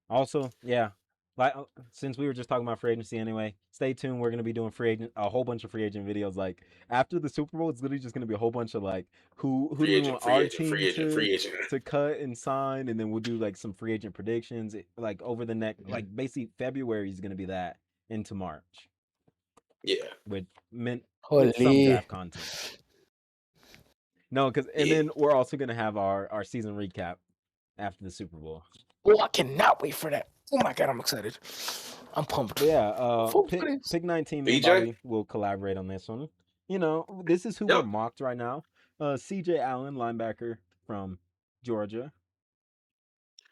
Also, yeah. Like since we were just talking about free agency anyway, stay tuned. We're gonna be doing a whole bunch of free agent videos. Like after the Super Bowl, it's literally just gonna be a whole bunch of like who do we want our team Free agent. to cut and sign, and then we'll do like some free agent predictions. Like over the next like basically February is gonna be that into March. Yeah. With some draft content. No, then we're also gonna have our season recap after the Super Bowl. Oh, I cannot wait for that. Oh my god, I'm excited. I'm pumped. But yeah, pick 19. Me and Bobby will collaborate on this one. This is who we're mocked right now. CJ Allen, linebacker from Georgia.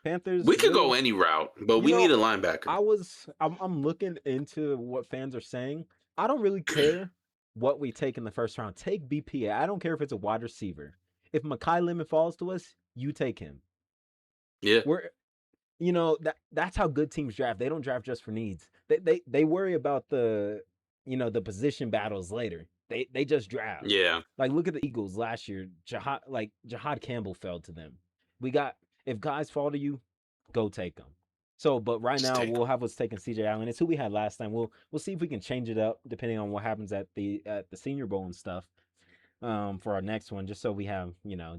Panthers. We could go any route, but we need a linebacker. I'm looking into what fans are saying. I don't really care what we take in the first round. Take BPA. I don't care if it's a wide receiver. If Mekhi Lemon falls to us, you take him. Yeah. That's how good teams draft. They don't draft just for needs. They worry about the position battles later. They just draft. Yeah. Like look at the Eagles last year. Jahad Campbell fell to them. If guys fall to you, go take them. So, but right now we'll have us taking CJ Allen. It's who we had last time. We'll see if we can change it up depending on what happens at the Senior Bowl and stuff. For our next one, just so we have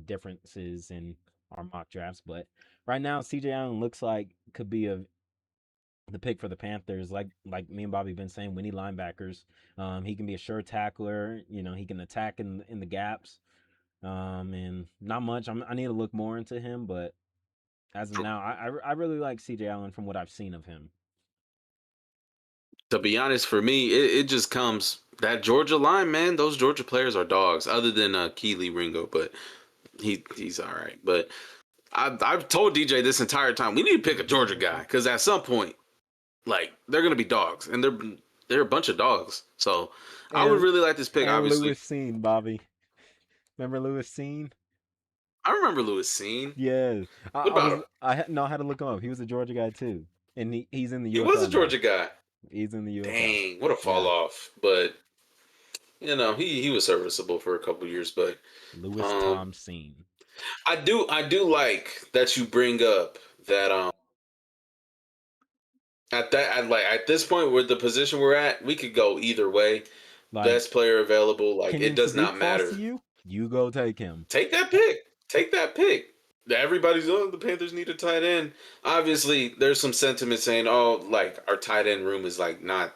differences in our mock drafts. But right now, CJ Allen looks like could be the pick for the Panthers. Like me and Bobby been saying, we need linebackers. He can be a sure tackler. He can attack in the gaps. And not much. I need to look more into him, but as of now, I really like CJ Allen from what I've seen of him. To be honest, for me, it just comes that Georgia line, man. Those Georgia players are dogs. Other than Keely Ringo, but he's all right. But I've told DJ this entire time we need to pick a Georgia guy because at some point, like they're gonna be dogs, and they're a bunch of dogs. So I would really like this pick. And obviously, Lewis Seen, Bobby. Remember Lewis Seen? I remember Lewis Seen. Yeah. What about him? I had to look him up. He was a Georgia guy too, and he's in the UFL. He was a Georgia guy. He's in the UFL. Dang, what a fall off! But he was serviceable for a couple years. But Lewis Tom Seen. I do like that you bring up that at this point with the position we're at, we could go either way. Best player available, like it does not matter. You go take him. Take that pick. Everybody's the Panthers need a tight end. Obviously, there's some sentiment saying, like our tight end room is like not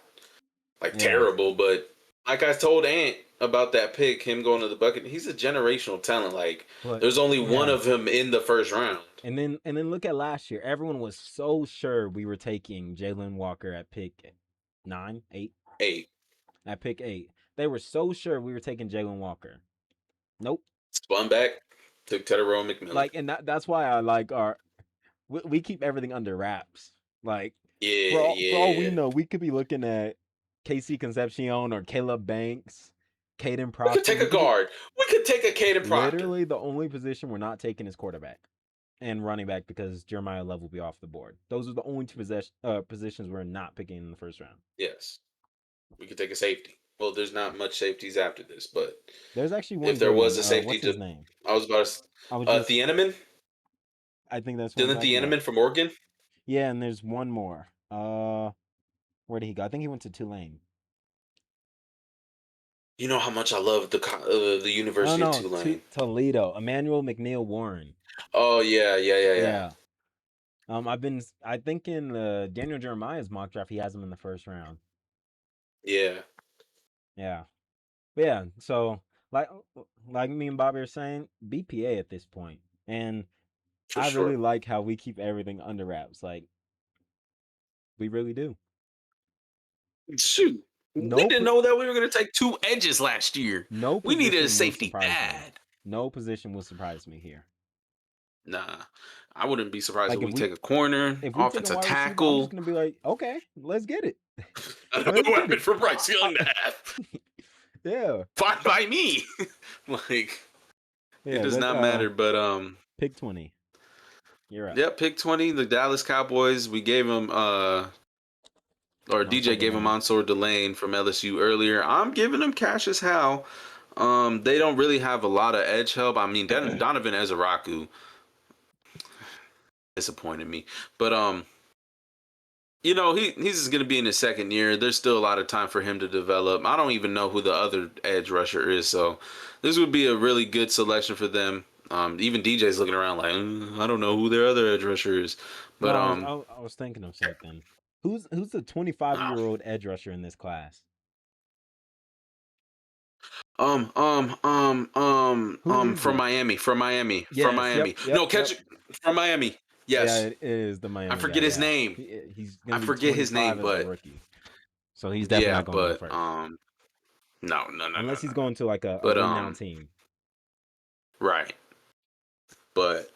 terrible, but like I told Ant about that pick, him going to the bucket, he's a generational talent. Like there's only one of him in the first round. And then look at last year. Everyone was so sure we were taking Jalen Walker at pick 9, 8. 8. At pick 8. They were so sure we were taking Jalen Walker. Nope. Spun back, took Tedero McMillan. Like, and that's why I like we keep everything under wraps. Like, for all we know, we could be looking at KC Concepcion or Caleb Banks, Caden Proctor. We could take a guard. We could take a Caden Proctor. Literally, the only position we're not taking is quarterback and running back because Jeremiah Love will be off the board. Those are the only two positions we're not picking in the first round. Yes. We could take a safety. Well, there's not much safeties after this, but there's actually one. If there was a safety, what's his name? I was about to. Thieneman. I think that's. Dylan Thieneman from Oregon. Yeah, and there's one more. Where did he go? I think he went to Tulane. You know how much I love the Oh University of no, Tulane. Toledo. Emmanuel McNeil Warren. Oh yeah. Yeah. I think in Daniel Jeremiah's mock draft he has him in the first round. Yeah. Yeah. But yeah, so like me and Bobby are saying, BPA at this point. And For I really sure. like how we keep everything under wraps. Like we really do. Shoot. We No didn't know that we were gonna take 2 edges last year. no We needed a position will safety surprise me. bad. No position will surprise me here. Nah. I wouldn't be surprised if Like we take a corner, if we take a offensive wide receiver, I'm just tackle, gonna be like, okay, let's get it. another Let's get weapon it. for Bryce Young to have. Yeah. Fine by me. Like it Yeah, does let's not matter. But pick 20. You're up. yeah, pick 20, the Dallas Cowboys. We gave them or Mansour DJ gave him Delane. Mansour Delane from LSU earlier. I'm giving him Cassius Howe. They don't really have a lot of edge help. I mean, Donovan Ezeraku disappointed me, but you know he's going to be in his second year. There's still a lot of time for him to develop. I don't even know who the other edge rusher is, so this would be a really good selection for them. Even DJ's looking around like I don't know who their other edge rusher is, No, but I was thinking of something. Who's the 25-year-old edge rusher in this class? Who is from it? Miami, from Miami, from Yes, Miami. No, catch it from Miami. Yeah, Yes, it is the I Miami guy. forget his Yeah, name. he's I gonna be forget his 25 name, as a but rookie, so he's definitely yeah, not going to go but first no. unless he's going to like a But win now team. right. But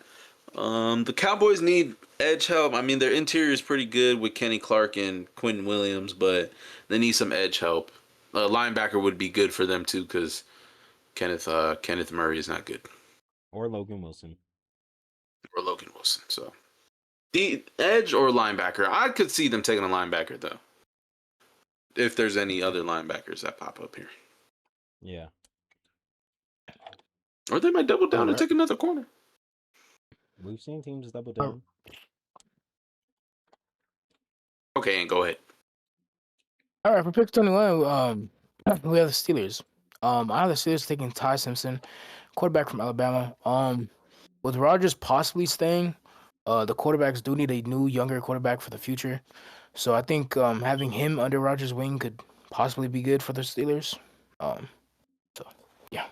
the Cowboys need edge help. I mean, their interior is pretty good with Kenny Clark and Quentin Williams, but they need some edge help. A linebacker would be good for them too, because Kenneth Murray is not good, Or Logan Wilson. or Logan Wilson. So the edge or linebacker, I could see them taking a linebacker though, if there's any other linebackers that pop up here, Yeah. or they might double down All and right. take another corner. We've seen teams double down. Okay, and go ahead. All right, for pick 21, we have the Steelers. I have the Steelers taking Ty Simpson, quarterback from Alabama. With Rodgers possibly staying, the quarterbacks do need a new, younger quarterback for the future. So I think having him under Rodgers' wing could possibly be good for the Steelers. So yeah.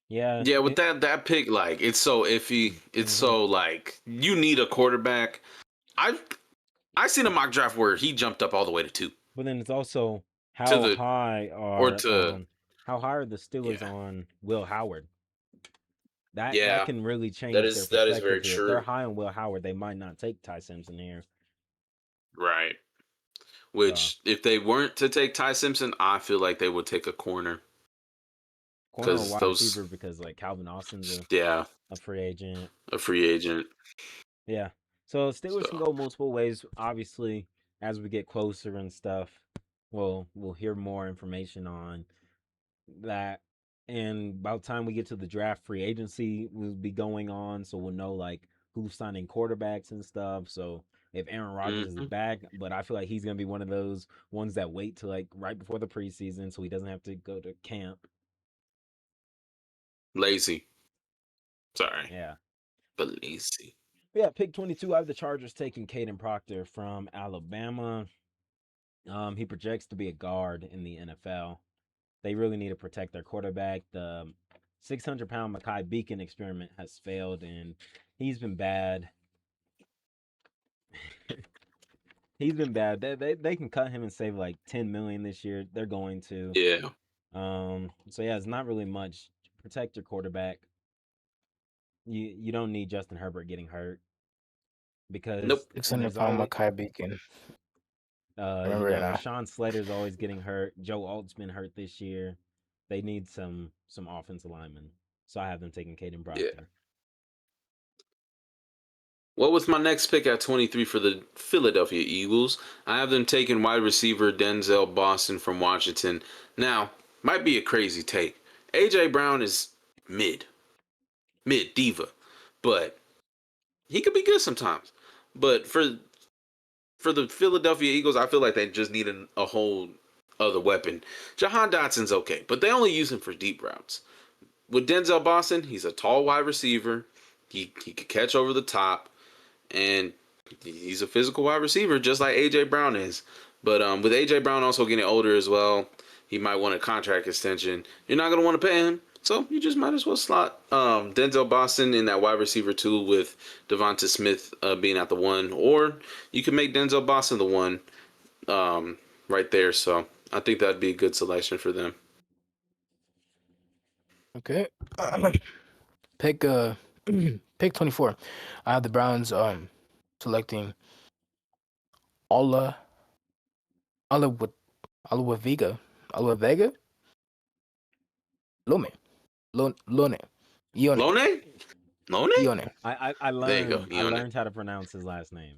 Yeah. Yeah, with that pick, like it's so iffy. It's so like you need a quarterback. I seen a mock draft where he jumped up all the way to 2 But then it's also to how the high or are to how high are the Steelers yeah on Will Howard? That yeah can really that change their is very perspective here. If they're true. high on Will Howard, they might not take Ty Simpson here. Right. So Which if they weren't to take Ty Simpson, I feel like they would take a corner corner or because wide those receiver because like Calvin Austin's yeah a free agent. a free agent. Yeah. So Steelers can So go multiple ways. Obviously, as we get closer and stuff, we'll hear more information on that. And by the time we get to the draft, free agency will be going on, so we'll know like who's signing quarterbacks and stuff. So if Aaron Rodgers is hmm back, but I feel like he's gonna be one of those ones that wait till like right before the preseason, so he doesn't have to go to camp. lazy. Sorry, Yeah. but lazy. But yeah, pick 22. I have the Chargers taking Caden Proctor from Alabama. He projects to be a guard in the NFL. They really need to protect their quarterback. The 600-pound Makai Beacon experiment has failed, and he's been bad. He's been bad. They can cut him and save like 10 million this year. They're going to. Yeah. So yeah, it's not really much. Protect your quarterback. You don't need Justin Herbert getting hurt because Nope. and 600 there's pound always Makai Beacon. I remember it now. Sean Slater's always getting hurt. Joe Alt's been hurt this year. They need some offensive linemen. So I have them taking Caden Yeah. Proctor. What was my next pick at 23 for the Philadelphia Eagles? I have them taking wide receiver Denzel Boston from Washington. Now, might be a crazy take. AJ Brown is mid diva, but he could be good sometimes. But for the Philadelphia Eagles, I feel like they just need a whole other weapon. Jahan Dotson's okay, but they only use him for deep routes. With Denzel Boston, he's a tall wide receiver. He could catch over the top, and he's a physical wide receiver, just like AJ Brown is. But with AJ Brown also getting older as well, he might want a contract extension. You're not gonna want to pay him, so you just might as well slot Denzel Boston in that wide receiver too, with Devonta Smith being at the one, or you can make Denzel Boston the one right there. So I think that'd be a good selection for them. Okay. Pick pick 24. I have the Browns selecting Ola Ola Ola Vega. Ola Vega? Lome. Lone. Ione. Lone? Lone? Ione. I There you go. learned how to pronounce his last name.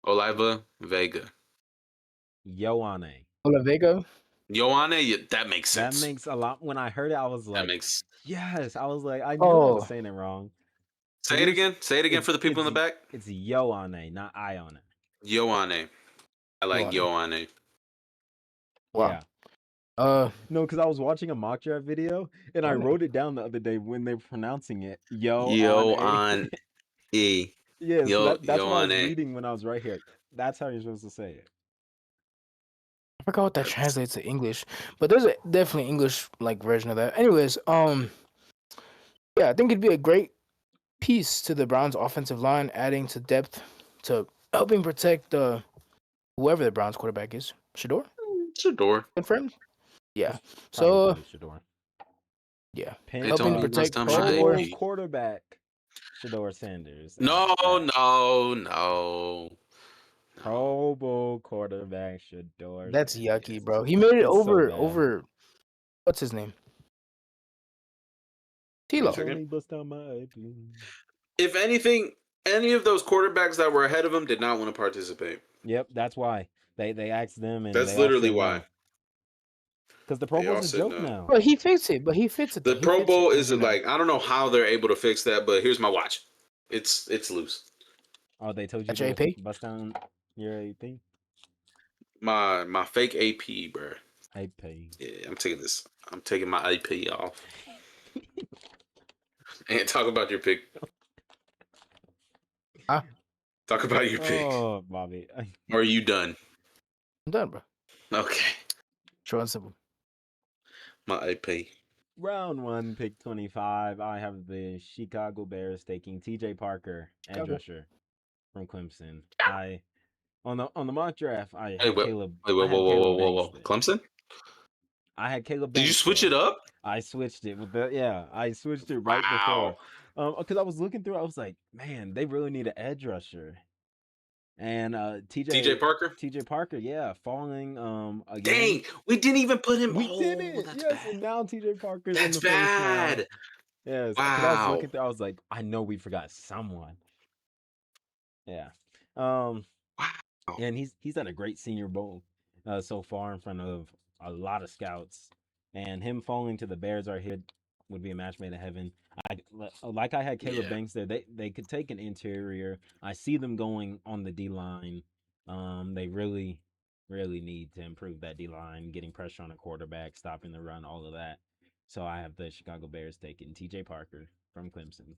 Oliva Vega. Ioane. Ola Vega. Ioane, that makes That sense. makes a lot. When I heard it, I was That like, makes. yes. I was like, I knew I was Oh, saying it wrong. Say it again. Say it again for the people in the back. It's Ioane, not Ione. Ioane. I like Ioane. wow. Yeah. Uh, No, because I was watching a mock draft video and I wrote it down the other day when they were pronouncing it. Ioane. Yeah, so that's what I was Ioane. reading when I was right here. That's how you're supposed to say it. I forgot what that translates to English, but there's a definitely English like version of that. Anyways, yeah, I think it'd be a great piece to the Browns' offensive line, adding to depth to helping protect whoever the Browns quarterback is. Shador? Shador. Confirmed? Yeah. Probably So Shador. yeah, They told helping me he protect bust down my Pro Shador. Bowl AP. quarterback Shador Sanders. No. Pro Bowl quarterback Shador That's Sanders. yucky, bro. He made it It's so bad. over. What's his name? Tilo. Second. Only bust down my AP. If anything, any of those quarterbacks that were ahead of him did not want to participate. Yep, that's why they asked them and That's they all literally said why. no. Because the Pro They all Bowl's a said joke no. now. But he fixed it. But he fits it. The Though. He Pro fits Bowl it. is like, I don't know how they're able to fix that, but here's my watch. It's loose. Oh, they told you At your to AP? bust down your AP? My fake AP, bro. AP. Yeah, I'm taking my AP off. And talk about your pick. Huh? Talk about your pick. Oh, Bobby. Or are you done? I'm done, bro. Okay. Short and simple. My AP. Round 1, pick 25. I have the Chicago Bears taking TJ Parker, edge Chicago. rusher from Clemson. On the mock draft, I Hey, had wait, Caleb. wait, I whoa, whoa, had whoa, Caleb whoa, whoa, Banks whoa. there. Clemson? I had Caleb Did you Banks switch there. it up? I switched it with I switched it right Wow. before. Because I was looking through, I was like, man, they really need an edge rusher. And TJ Parker? TJ Parker, yeah, falling again. Dang, we didn't even put him. We did Oh, it, that's yes, bad. and now TJ Parker's in That's the first round. bad. Yes, because I was Wow. looking through, I was like, I know we forgot someone. Yeah. Um, Wow. and he's had a great Senior Bowl so far in front of a lot of scouts, and him falling to the Bears are here would be a match made in heaven. I had Caleb Yeah. Banks there. They could take an interior. I see them going on the D line. They really need to improve that D line, getting pressure on a quarterback, stopping the run, all of that. So I have the Chicago Bears taking T.J. Parker from Clemson.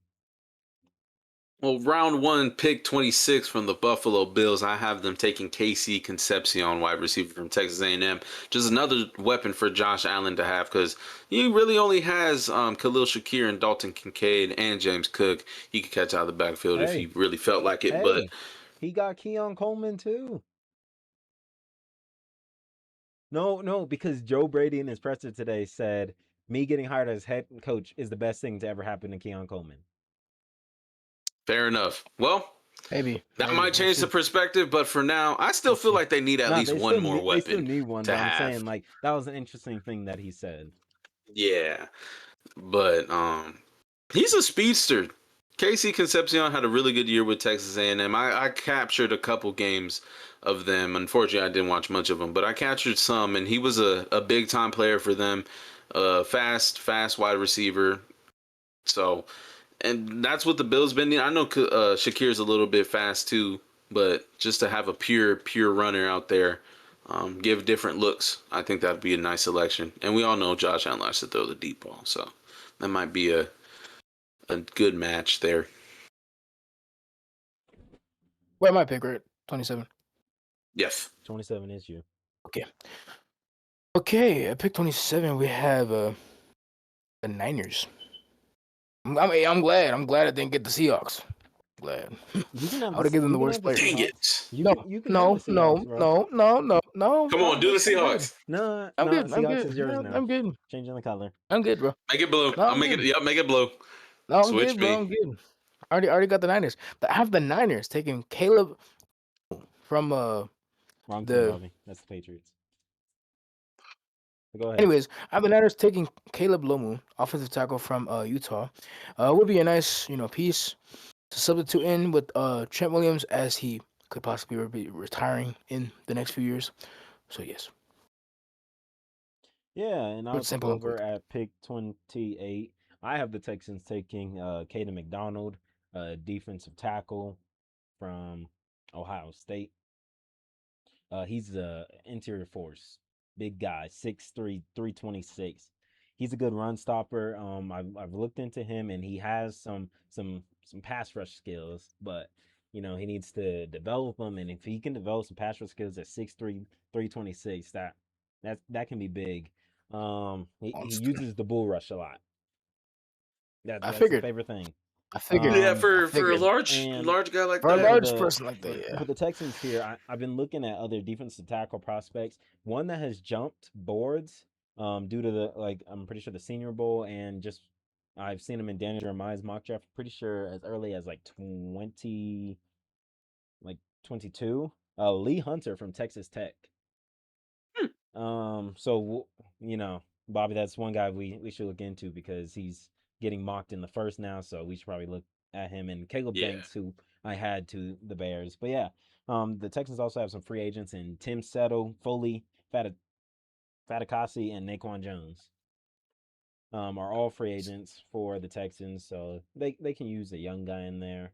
Well, round 1, pick 26 from the Buffalo Bills. I have them taking KC Concepcion, wide receiver from Texas A&M. Just another weapon for Josh Allen to have, because he really only has Khalil Shakir and Dalton Kincaid and James Cook. He could catch out of the backfield if he really felt like it. But He got Keon Coleman too. No, because Joe Brady in his presser today said me getting hired as head coach is the best thing to ever happen to Keon Coleman. fair enough. Well, Maybe might change the perspective, but for now, I still feel like they need at least one more weapon. They still need one, to but I'm have. saying like that was an interesting thing that he said. Yeah, but he's a speedster. KC Concepcion had a really good year with Texas A&M. I captured a couple games of them. Unfortunately, I didn't watch much of them, but I captured some, and he was a big time player for them. Fast wide receiver. So, and that's what the Bills been needing. I know Shakir's a little bit fast too, but just to have a pure runner out there, give different looks. I think that'd be a nice selection. And we all know Josh Allen likes to throw the deep ball, so that might be a good match there. Where am I pick, right? 27. Yes. 27 is you. Okay. Okay, at pick 27, we have the Niners. I'm glad. I'm glad I didn't get the Seahawks. Glad. You can have I would have given them the worst player. Dang it. You can have the Seahawks, bro. No. Come on, do the Seahawks. No, I'm good. I'm Seahawks good. is yours No, now. I'm good. Changing the color. I'm good, bro. Make it blue. No, I'll I'm make good. it. Yep, make it blue. No, I'm Switch good, bro. me. I'm good. I already got the Niners. I have the Niners taking Caleb from Wrong team, Bobby. That's the Patriots. Go ahead. Anyways, I have the Niners taking Caleb Lomu, offensive tackle from Utah. Would be a nice, piece to substitute in with Trent Williams as he could possibly be retiring in the next few years. So yes. Yeah, and I'll take Simple and over quick. at pick 28. I have the Texans taking Caden McDonald, defensive tackle from Ohio State. He's the interior force, big guy, 6'3", 326. He's a good run stopper. I've looked into him, and he has some pass rush skills, but he needs to develop them. And if he can develop some pass rush skills at 6'3", 326, that can be big. He uses the bull rush a lot. I That's his figured. favorite thing. I figured. Yeah, I for a figured. large guy like For a that. large person like that, yeah. For the Texans here, I've been looking at other defensive tackle prospects. One that has jumped boards due to I'm pretty sure the Senior Bowl, and just I've seen him in Daniel Jeremiah's mock draft. Pretty sure as early as 22. Lee Hunter from Texas Tech. So Bobby, that's one guy we should look into because he's getting mocked in the first now. So we should probably look at him, and Caleb Banks, who I had to the Bears. But yeah, the Texans also have some free agents in Tim Settle, Foley, Fatakasi, and Naquan Jones. Are all free agents for the Texans, so they can use a young guy in there.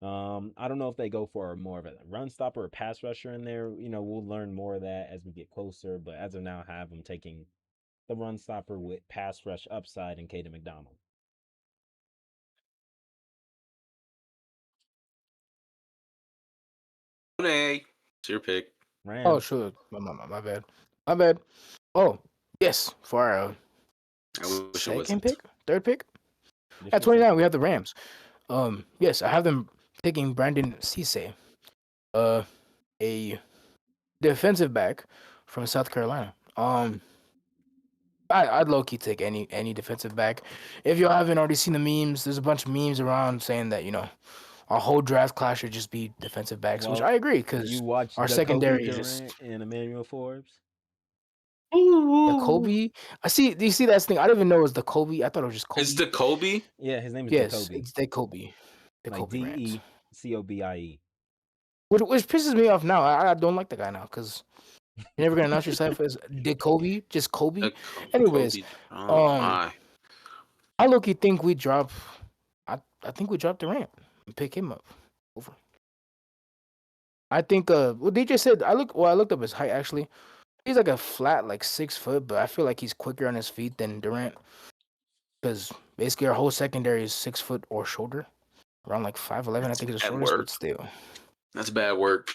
I don't know if they go for more of a run stopper or pass rusher in there. We'll learn more of that as we get closer. But as of now, I have them taking the run stopper with pass rush upside and Caden McDonald. It's your pick. Rams. Oh, sure. My bad. My bad. Oh, yes. For our second pick? Third pick? At 29, we have the Rams. Yes, I have them taking Brandon Cisse, a defensive back from South Carolina. I'd low key take any defensive back. If y'all haven't already seen the memes, there's a bunch of memes around saying that our whole draft class should just be defensive backs, which I agree because you watched our secondary is just and Emmanuel Forbes. the Kobe. I see. Do you see that thing? I didn't even know it was the Kobe. I thought it was just Kobe. It's the Kobe. Yeah, his name is Yes, Kobe. it's the Kobe. The Like Kobe Rants. DECOBIE. Which pisses me off now. I don't like the guy now because you're never gonna announce yourself as Dick Kobe, just Kobe. Anyways, Kobe. I look. You think we drop? I think we drop Durant and pick him up over. I think. Well, DJ said I looked up his height actually. He's like a flat 6 foot, but I feel like he's quicker on his feet than Durant because basically our whole secondary is 6 foot or shorter, around 5'11". I think it's the shortest, but still. That's bad work.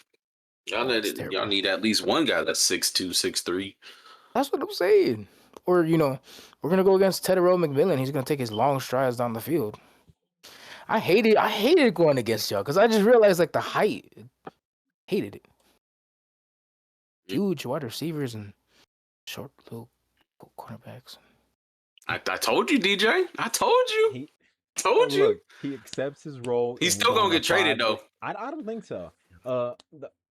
Y'all need at least one guy that's 6'2", 6'3". That's what I'm saying. Or we're gonna go against Tedero McMillan. He's gonna take his long strides down the field. I hated going against y'all because I just realized the height. Hated it. Huge wide receivers and short little cornerbacks. I told you, DJ. I told you. Told you. Look, he accepts his role. He's still gonna get traded though. I don't think so.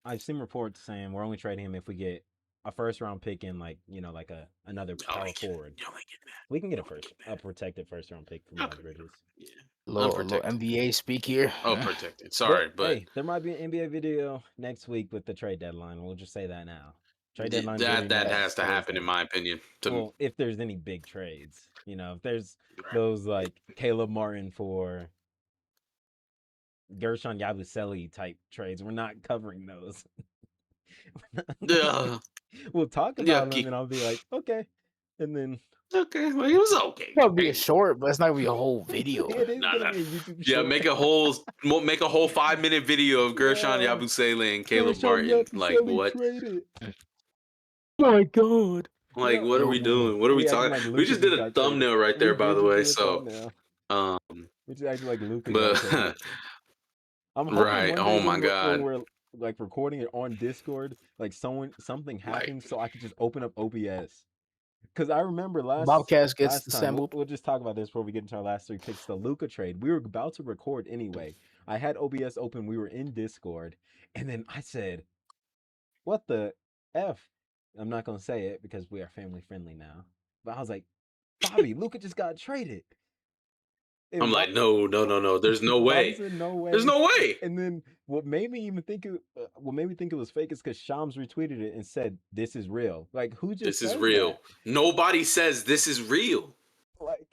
I've seen reports saying we're only trading him if we get a first round pick in another power forward. We can get a protected first round pick from Miles Bridges. Yeah. Little NBA speak here. Oh, protected. Sorry, but hey, there might be an NBA video next week with the trade deadline. We'll just say that now. Trade deadline. That has to happen, in my opinion. Well, if there's any big trades, if there's those Caleb Martin for Gershon Yabusele type trades, we're not covering those. we'll talk Yeah, about him, and I'll be like, okay, and then okay, like it was okay. It'll be a short, but it's not gonna be a whole video. it is Nah, gonna nah. be a YouTube Yeah, short. make a whole 5-minute video of Gershon Yeah. Yabusele and Caleb Gershon Martin. Like Yabusele what? traded. My God. Like Yeah. what are we doing? What are we We acting talking? like We Luca just did just a got traded. thumbnail right We there, by did the just way. do a So, thumbnail. um, We just acting like Luca got traded. but I'm hoping right. one day Oh my when God. we're like recording it on Discord, like something Like happens, so I could just open up OBS. Because I remember Bobcast gets last time assembled. we'll just talk about this before we get into our last 3 picks. The Luca trade. We were about to record anyway. I had OBS open. We were in Discord, and then I said, "What the f?" I'm not gonna say it because we are family friendly now. But I was like, "Bobby, Luca just got traded." I'm And like, no, no, no, no. There's no Bobby way. said, "No There's way." no way. And then what made me think it was fake is because Shams retweeted it and said, "This is real." Like, who just This is says real. that? Nobody says this is real. Like,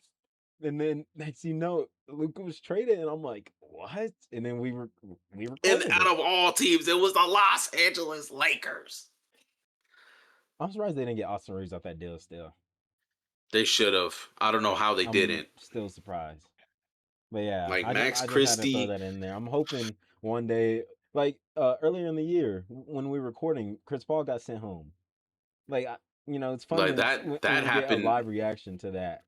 and then next you know, Luca was traded, and I'm like, "What?" And then we And recorded out it. of all teams, it was the Los Angeles Lakers. I'm surprised they didn't get Austin Reeves off that deal. Still, They should have. I don't know how they I'm didn't. still surprised. But yeah, Like Max I just had to throw Christie. that in there. I'm hoping one day, like earlier in the year when we were recording, Chris Paul got sent home. Like it's fun Like when that we get a happened. live reaction to that.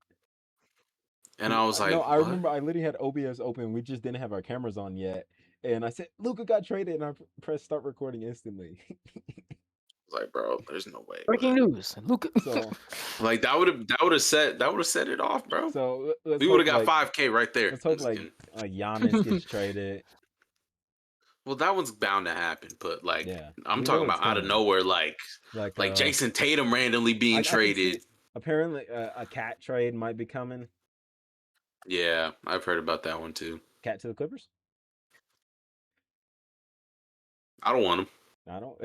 And I was No, like, I what? remember I literally had OBS open. We just didn't have our cameras on yet, and I said Luca got traded, and I pressed start recording instantly. I was like, bro, there's no way, bro. Breaking news. Luca. So Like that would have set it off, bro. let's We would hope have got 5K right there. let's hope I'm just kidding. Giannis gets traded. Well, that one's bound to happen, but like Yeah, I'm we know talking it's about out of coming. nowhere, like Like Jason Tatum randomly being I can see traded. apparently a cat trade might be coming. Yeah, I've heard about that one too. Cat to the Clippers. I don't want him. I don't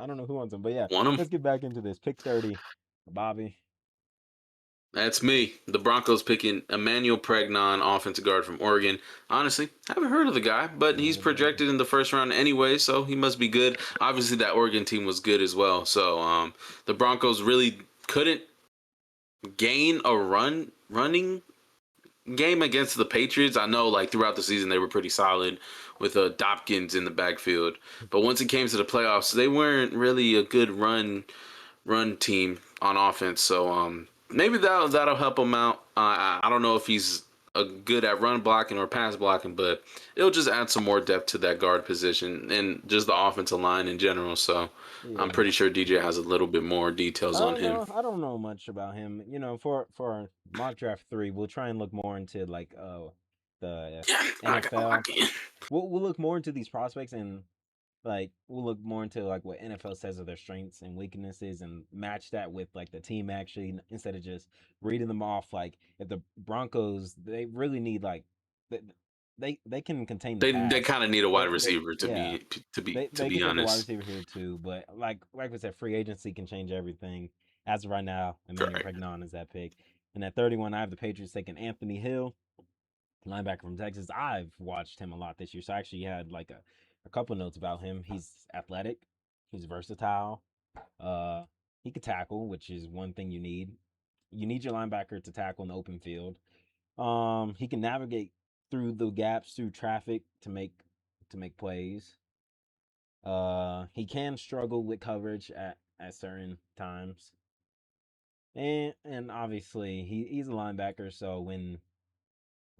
I don't know who wants him, but yeah, Want him? let's get back into this. Pick 30, Bobby. That's me. The Broncos picking Emmanuel Pregnon, offensive guard from Oregon. Honestly, haven't heard of the guy, but he's projected in the first round anyway, so he must be good. Obviously, that Oregon team was good as well. So the Broncos really couldn't gain a running game against the Patriots. I know, like throughout the season, they were pretty solid with Dopkins in the backfield, but once it came to the playoffs, they weren't really a good run team on offense. So maybe that'll help him out. I don't know if he's good at run blocking or pass blocking, but it'll just add some more depth to that guard position and just the offensive line in general. So I'm Yeah. pretty sure DJ has a little bit more details on him. I don't know much about him. For our mock draft 3, we'll try and look more into like the Yeah, I NFL. can. We'll look more into these prospects, and like we'll look more into like what NFL says are their strengths and weaknesses, and match that with like the team actually, instead of just reading them off. Like if the Broncos, they really need like they can contain the They pass. kind of need a wide They receiver to yeah, be to be to they be can take a wide honest. receiver here too, but like we said, free agency can change everything. As of right now, Emmanuel Correct. Pregnon is that pick. And at 31, I have the Patriots taking Anthony Hill, linebacker from Texas. I've watched him a lot this year, so I actually had like a couple notes about him. He's athletic, he's versatile, uh, he could tackle, which is one thing you need. You need your linebacker to tackle in the open field. He can navigate through the gaps through traffic to make plays. He can struggle with coverage at certain times. And obviously he's a linebacker, so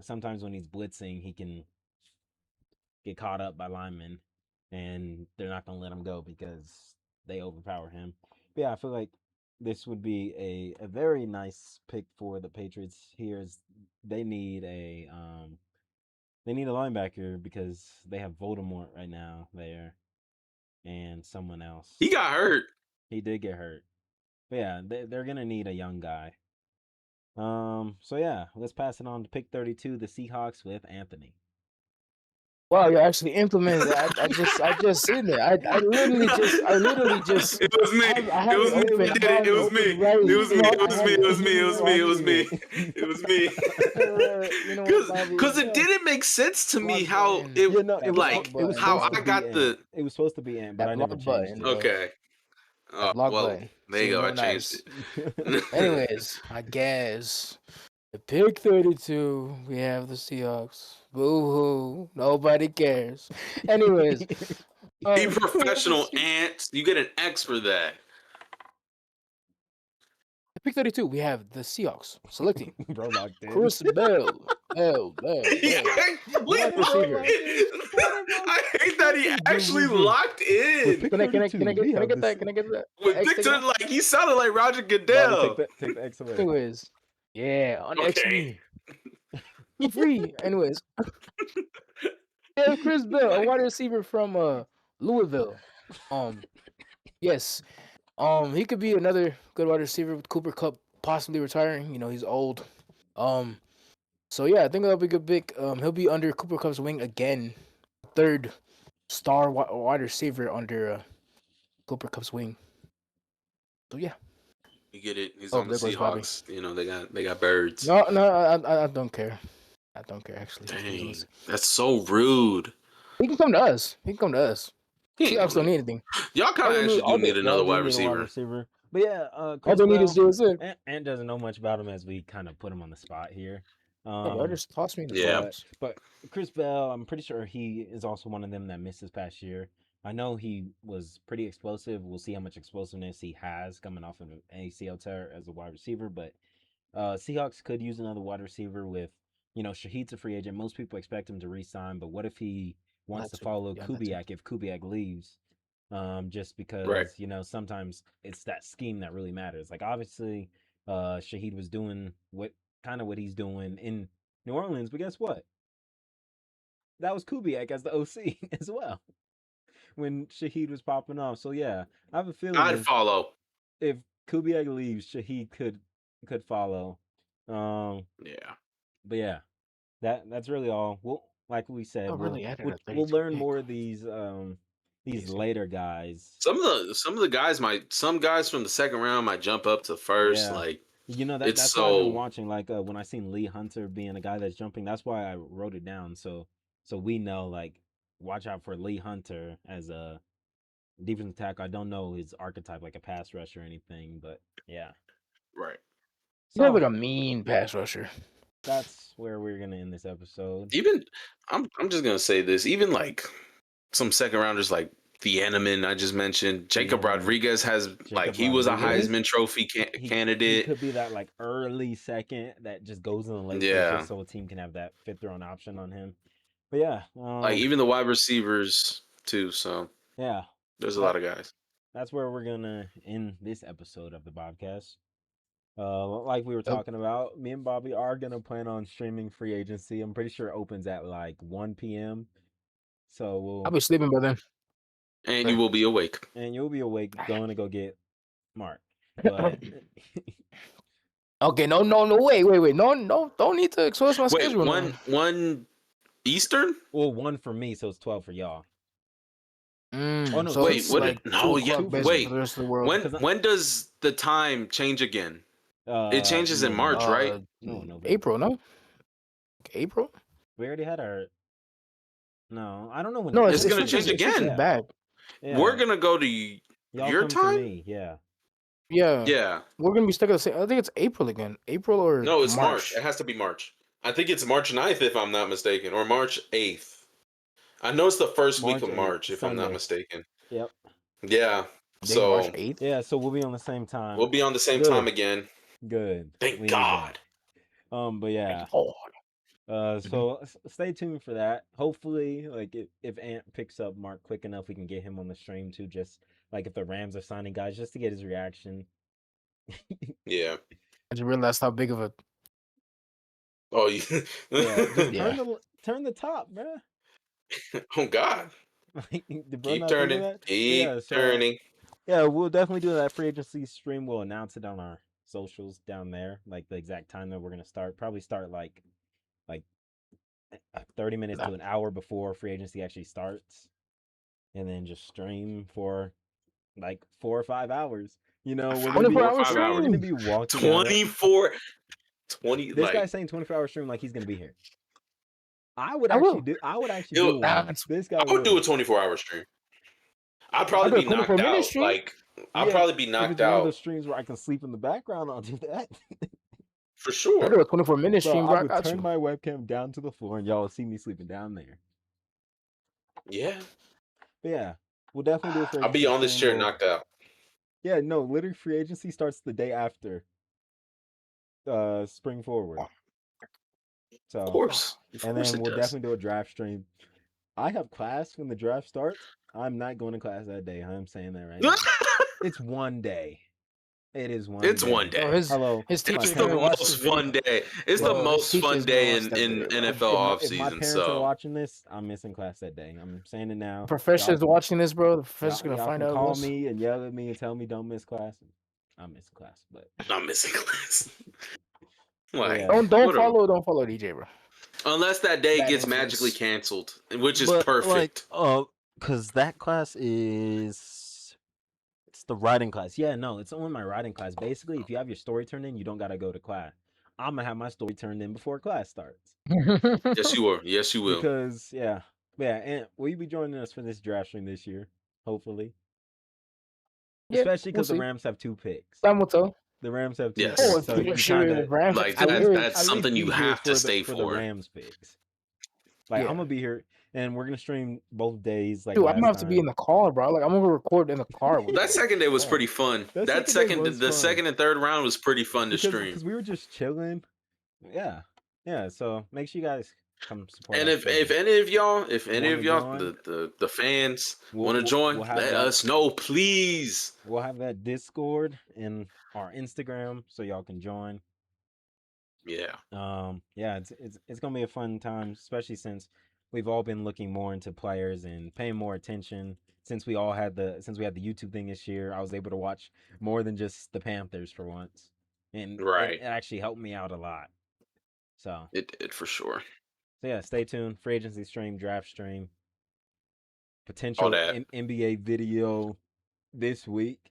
sometimes when he's blitzing, he can get caught up by linemen, and they're not gonna let him go because they overpower him. But yeah, I feel like this would be a very nice pick for the Patriots here. Is they need a linebacker because they have Voldemort right now there and someone else. He got hurt. He did get hurt. But yeah, they're gonna need a young guy. So yeah, let's pass it on to pick 32, the Seahawks with Anthony. Wow, you actually implemented that. I just seen it. I literally just It was me. I have It was it me open. that I did it. have It it was me. open right It was me. here. It I was have me. it It was me. open It was me. right It was me. here. It was me. You know what, Bobby? Because it didn't make sense to me Block how button. it No, That block like it was button, how supposed bro. to I be got Ant. the It was supposed to be Ant, but That I never block changed button, it. bro. okay. Block well, button. there So you we go. know I changed nice. it. Anyways, I guess the pick 32, we have the Seahawks. Boo hoo. Nobody cares. Anyways, Be we have professional, Ant. You get an X for that. pick 32, we have the Seahawks selecting Bro locked in. Chris Bell. Bell. Wait, Wide receiver. I hate that he actually locked With in. pick Can I 32, we get have that? Can I get that? With X taken Victor, off? like he sounded like Roger Bobby, take Goodell. the X away. Anyways, yeah, on X Okay. me. You free. Anyways, yeah, Chris Bell, a wide receiver from Louisville. Yes. He could be another good wide receiver with Cooper Cup possibly retiring. You know, he's old. So yeah, I think that'll be a good pick. He'll be under Cooper Cup's wing again. Third star wide receiver under Cooper Cup's wing. So yeah. You get it. He's Oh, on the there goes Bobby. Seahawks. You know they got birds. No, I don't care. I don't care actually. Dang, that's so rude. He can come to us. He can come to us. He ain't Seahawks don't coming. need anything. Y'all kind of actually do need another Y'all do wide need a receiver. wide receiver. But yeah, All Chris they need is Bell. JSN. Ant doesn't know much about him as we kind of put him on the spot here. Y'all just toss me in the Yeah. box. But Chris Bell, I'm pretty sure he is also one of them that missed this past year. I know he was pretty explosive. We'll see how much explosiveness he has coming off of an ACL tear as a wide receiver. But Seahawks could use another wide receiver with, Shaheed's a free agent. Most people expect him to re-sign, but what if he wants to follow Kubiak if Kubiak leaves? Just because, Right. Sometimes it's that scheme that really matters. Like obviously, Shaheed was doing what he's doing in New Orleans, but guess what? That was Kubiak as the OC as well when Shaheed was popping off. So yeah, I have a feeling I'd follow. if Kubiak leaves, Shaheed could follow. Yeah. But yeah, that's really all. Like we said, we'll learn more of these later guys. Some of the guys some guys from the second round might jump up to first. Yeah. Like That's why I've been watching. Like when I seen Lee Hunter being a guy that's jumping, that's why I wrote it down. So we know, like, watch out for Lee Hunter as a defensive tackle. I don't know his archetype like a pass rusher or anything, but yeah. Right. So, like a mean pass rusher. That's where we're gonna end this episode. Even I'm just gonna say this. Even like some second rounders like the Eneman I just mentioned, Jacob Rodriguez has he was a Heisman Trophy candidate. He could be that like early second that just goes in the late just so a team can have that fifth round option on him. But yeah, like even the wide receivers too. So yeah, there's a lot of guys. That's where we're gonna end this episode of the Bobcast. Like we were talking about, me and Bobby are gonna plan on streaming free agency. I'm pretty sure it opens at like 1 p.m. So I'll be sleeping by then. And you will be awake. And you'll be awake going to go get Mark. But okay, no, wait. No, don't need to expose my schedule. One Eastern? Well, 1 for me, so it's 12 for y'all. Oh no! So wait, when does the time change again? It changes in March, right? No, April, no? April? We already had our. No, I don't know when. No, it's gonna change again. Back. Yeah. We're gonna go to your time. Yeah. We're gonna be stuck at the same. I think it's April again. April or no? It's March. It has to be March. I think it's March 9th if I'm not mistaken, or March 8th. I know it's the first week of March if I'm not mistaken. Yep. Yeah. So March 8th. Yeah. So we'll be on the same time. We'll be on the same time again. Good. Thank God. But yeah. So stay tuned for that. Hopefully, like if Ant picks up Mark quick enough, we can get him on the stream too. Just like if the Rams are signing guys, just to get his reaction. Yeah. I just realized how big of a. Oh yeah. Turn the top, bro. Oh God. Keep turning. Keep turning. Yeah, we'll definitely do that free agency stream. We'll announce it on our socials down there, like the exact time that we're gonna start. Probably start like 30 minutes to an hour before free agency actually starts, and then just stream for like 4 or 5 hours. You know, we're gonna be walking 24 20. This guy's saying 24-hour stream like he's gonna be here. I would actually do one. This guy I would do a 24-hour stream. I'd probably be knocked out like I'll Yeah, probably be if knocked it's one of out those streams where I can sleep in the background, I'll do that. for I do sure. a 24-minute Bro, stream, I bro. I would got turn you. my webcam down to the floor and y'all will see me sleeping down there. Yeah, But yeah, we'll definitely do a free I'll be agency on this stream. chair knocked out. Yeah, no, literally free agency starts the day after spring forward. Of So, course, of and course then it we'll does. definitely do a draft stream. I have class when the draft starts. I'm not going to class that day. I'm saying that right now. It's one day. It is one It's one day. Bro, day. Hello, his my teacher's It's the gonna parents. watch most this video. fun day. It's the Bro, his most fun teacher's gonna day watch in that video, bro. NFL If my offseason. parents are So watching this, I'm missing class that day. I'm saying it now. Professor's watching this, bro. The professor's gonna Y'all find can out call what's. me and yell at me and tell me don't miss class. I'm missing class, I'm missing class. but Like, yeah. whatever. Don't follow DJ, bro. Unless that day Bad gets magically influence. canceled, which is But like, perfect. cause that class is it's the writing class. Yeah, no, it's only my writing class. Basically, if you have your story turned in, you don't gotta go to class. I'm gonna have my story turned in before class starts. Yes, you will. Yes, you will. Because yeah, and will you be joining us for this draft stream this year? Hopefully, Yeah, especially we'll because the see. Rams have 2 picks. Time will tell. The Rams have two Oh, Yes. picks, if so you for can sure kind the of Rams Like at least. that's at least something you be here have to for the stay for the for. Rams picks. Like I'm Yeah. gonna be here, and we're gonna stream both days like Dude, I'm gonna last have to be in time. the car, bro. Like I'm gonna record in the car with That you. second day was Bro, pretty fun. that That second day second, was the fun second and third round was pretty fun to because stream. we were just chilling. Yeah, yeah. So make sure you guys come support And our if stream. any Want to of y'all, join? the fans We'll, want to we'll join, we'll have let that. us know, please. We'll have that Discord in our Instagram so y'all can join. Yeah. Yeah, it's gonna be a fun time, especially since we've all been looking more into players and paying more attention. Since we had the YouTube thing this year, I was able to watch more than just the Panthers for once, and it Right. actually helped me out a lot. So It did for sure. yeah, stay tuned. Free agency stream, draft stream, All potential that NBA video this week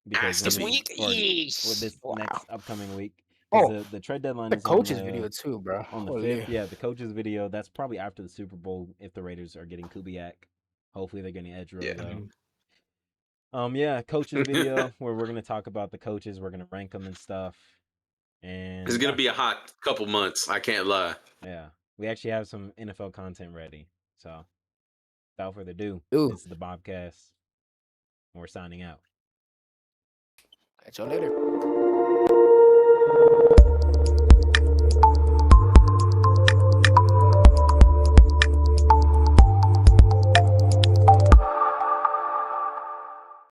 because has to This be. week? or this Wow. next upcoming week because Oh, the trade deadline the is on coaches the video too, bro. on the Holy. 5th. Yeah, the coaches video. That's probably after the Super Bowl if the Raiders are getting Kubiak. Hopefully they're getting Edge Yeah. though. Yeah, coaches video where we're gonna talk about the coaches. We're gonna rank them and stuff. It's And gonna yeah, be a hot couple months. I can't lie. yeah, we actually have some NFL content ready. So without further ado, Ooh, this is the Bobcast. And we're signing out. catch y'all later.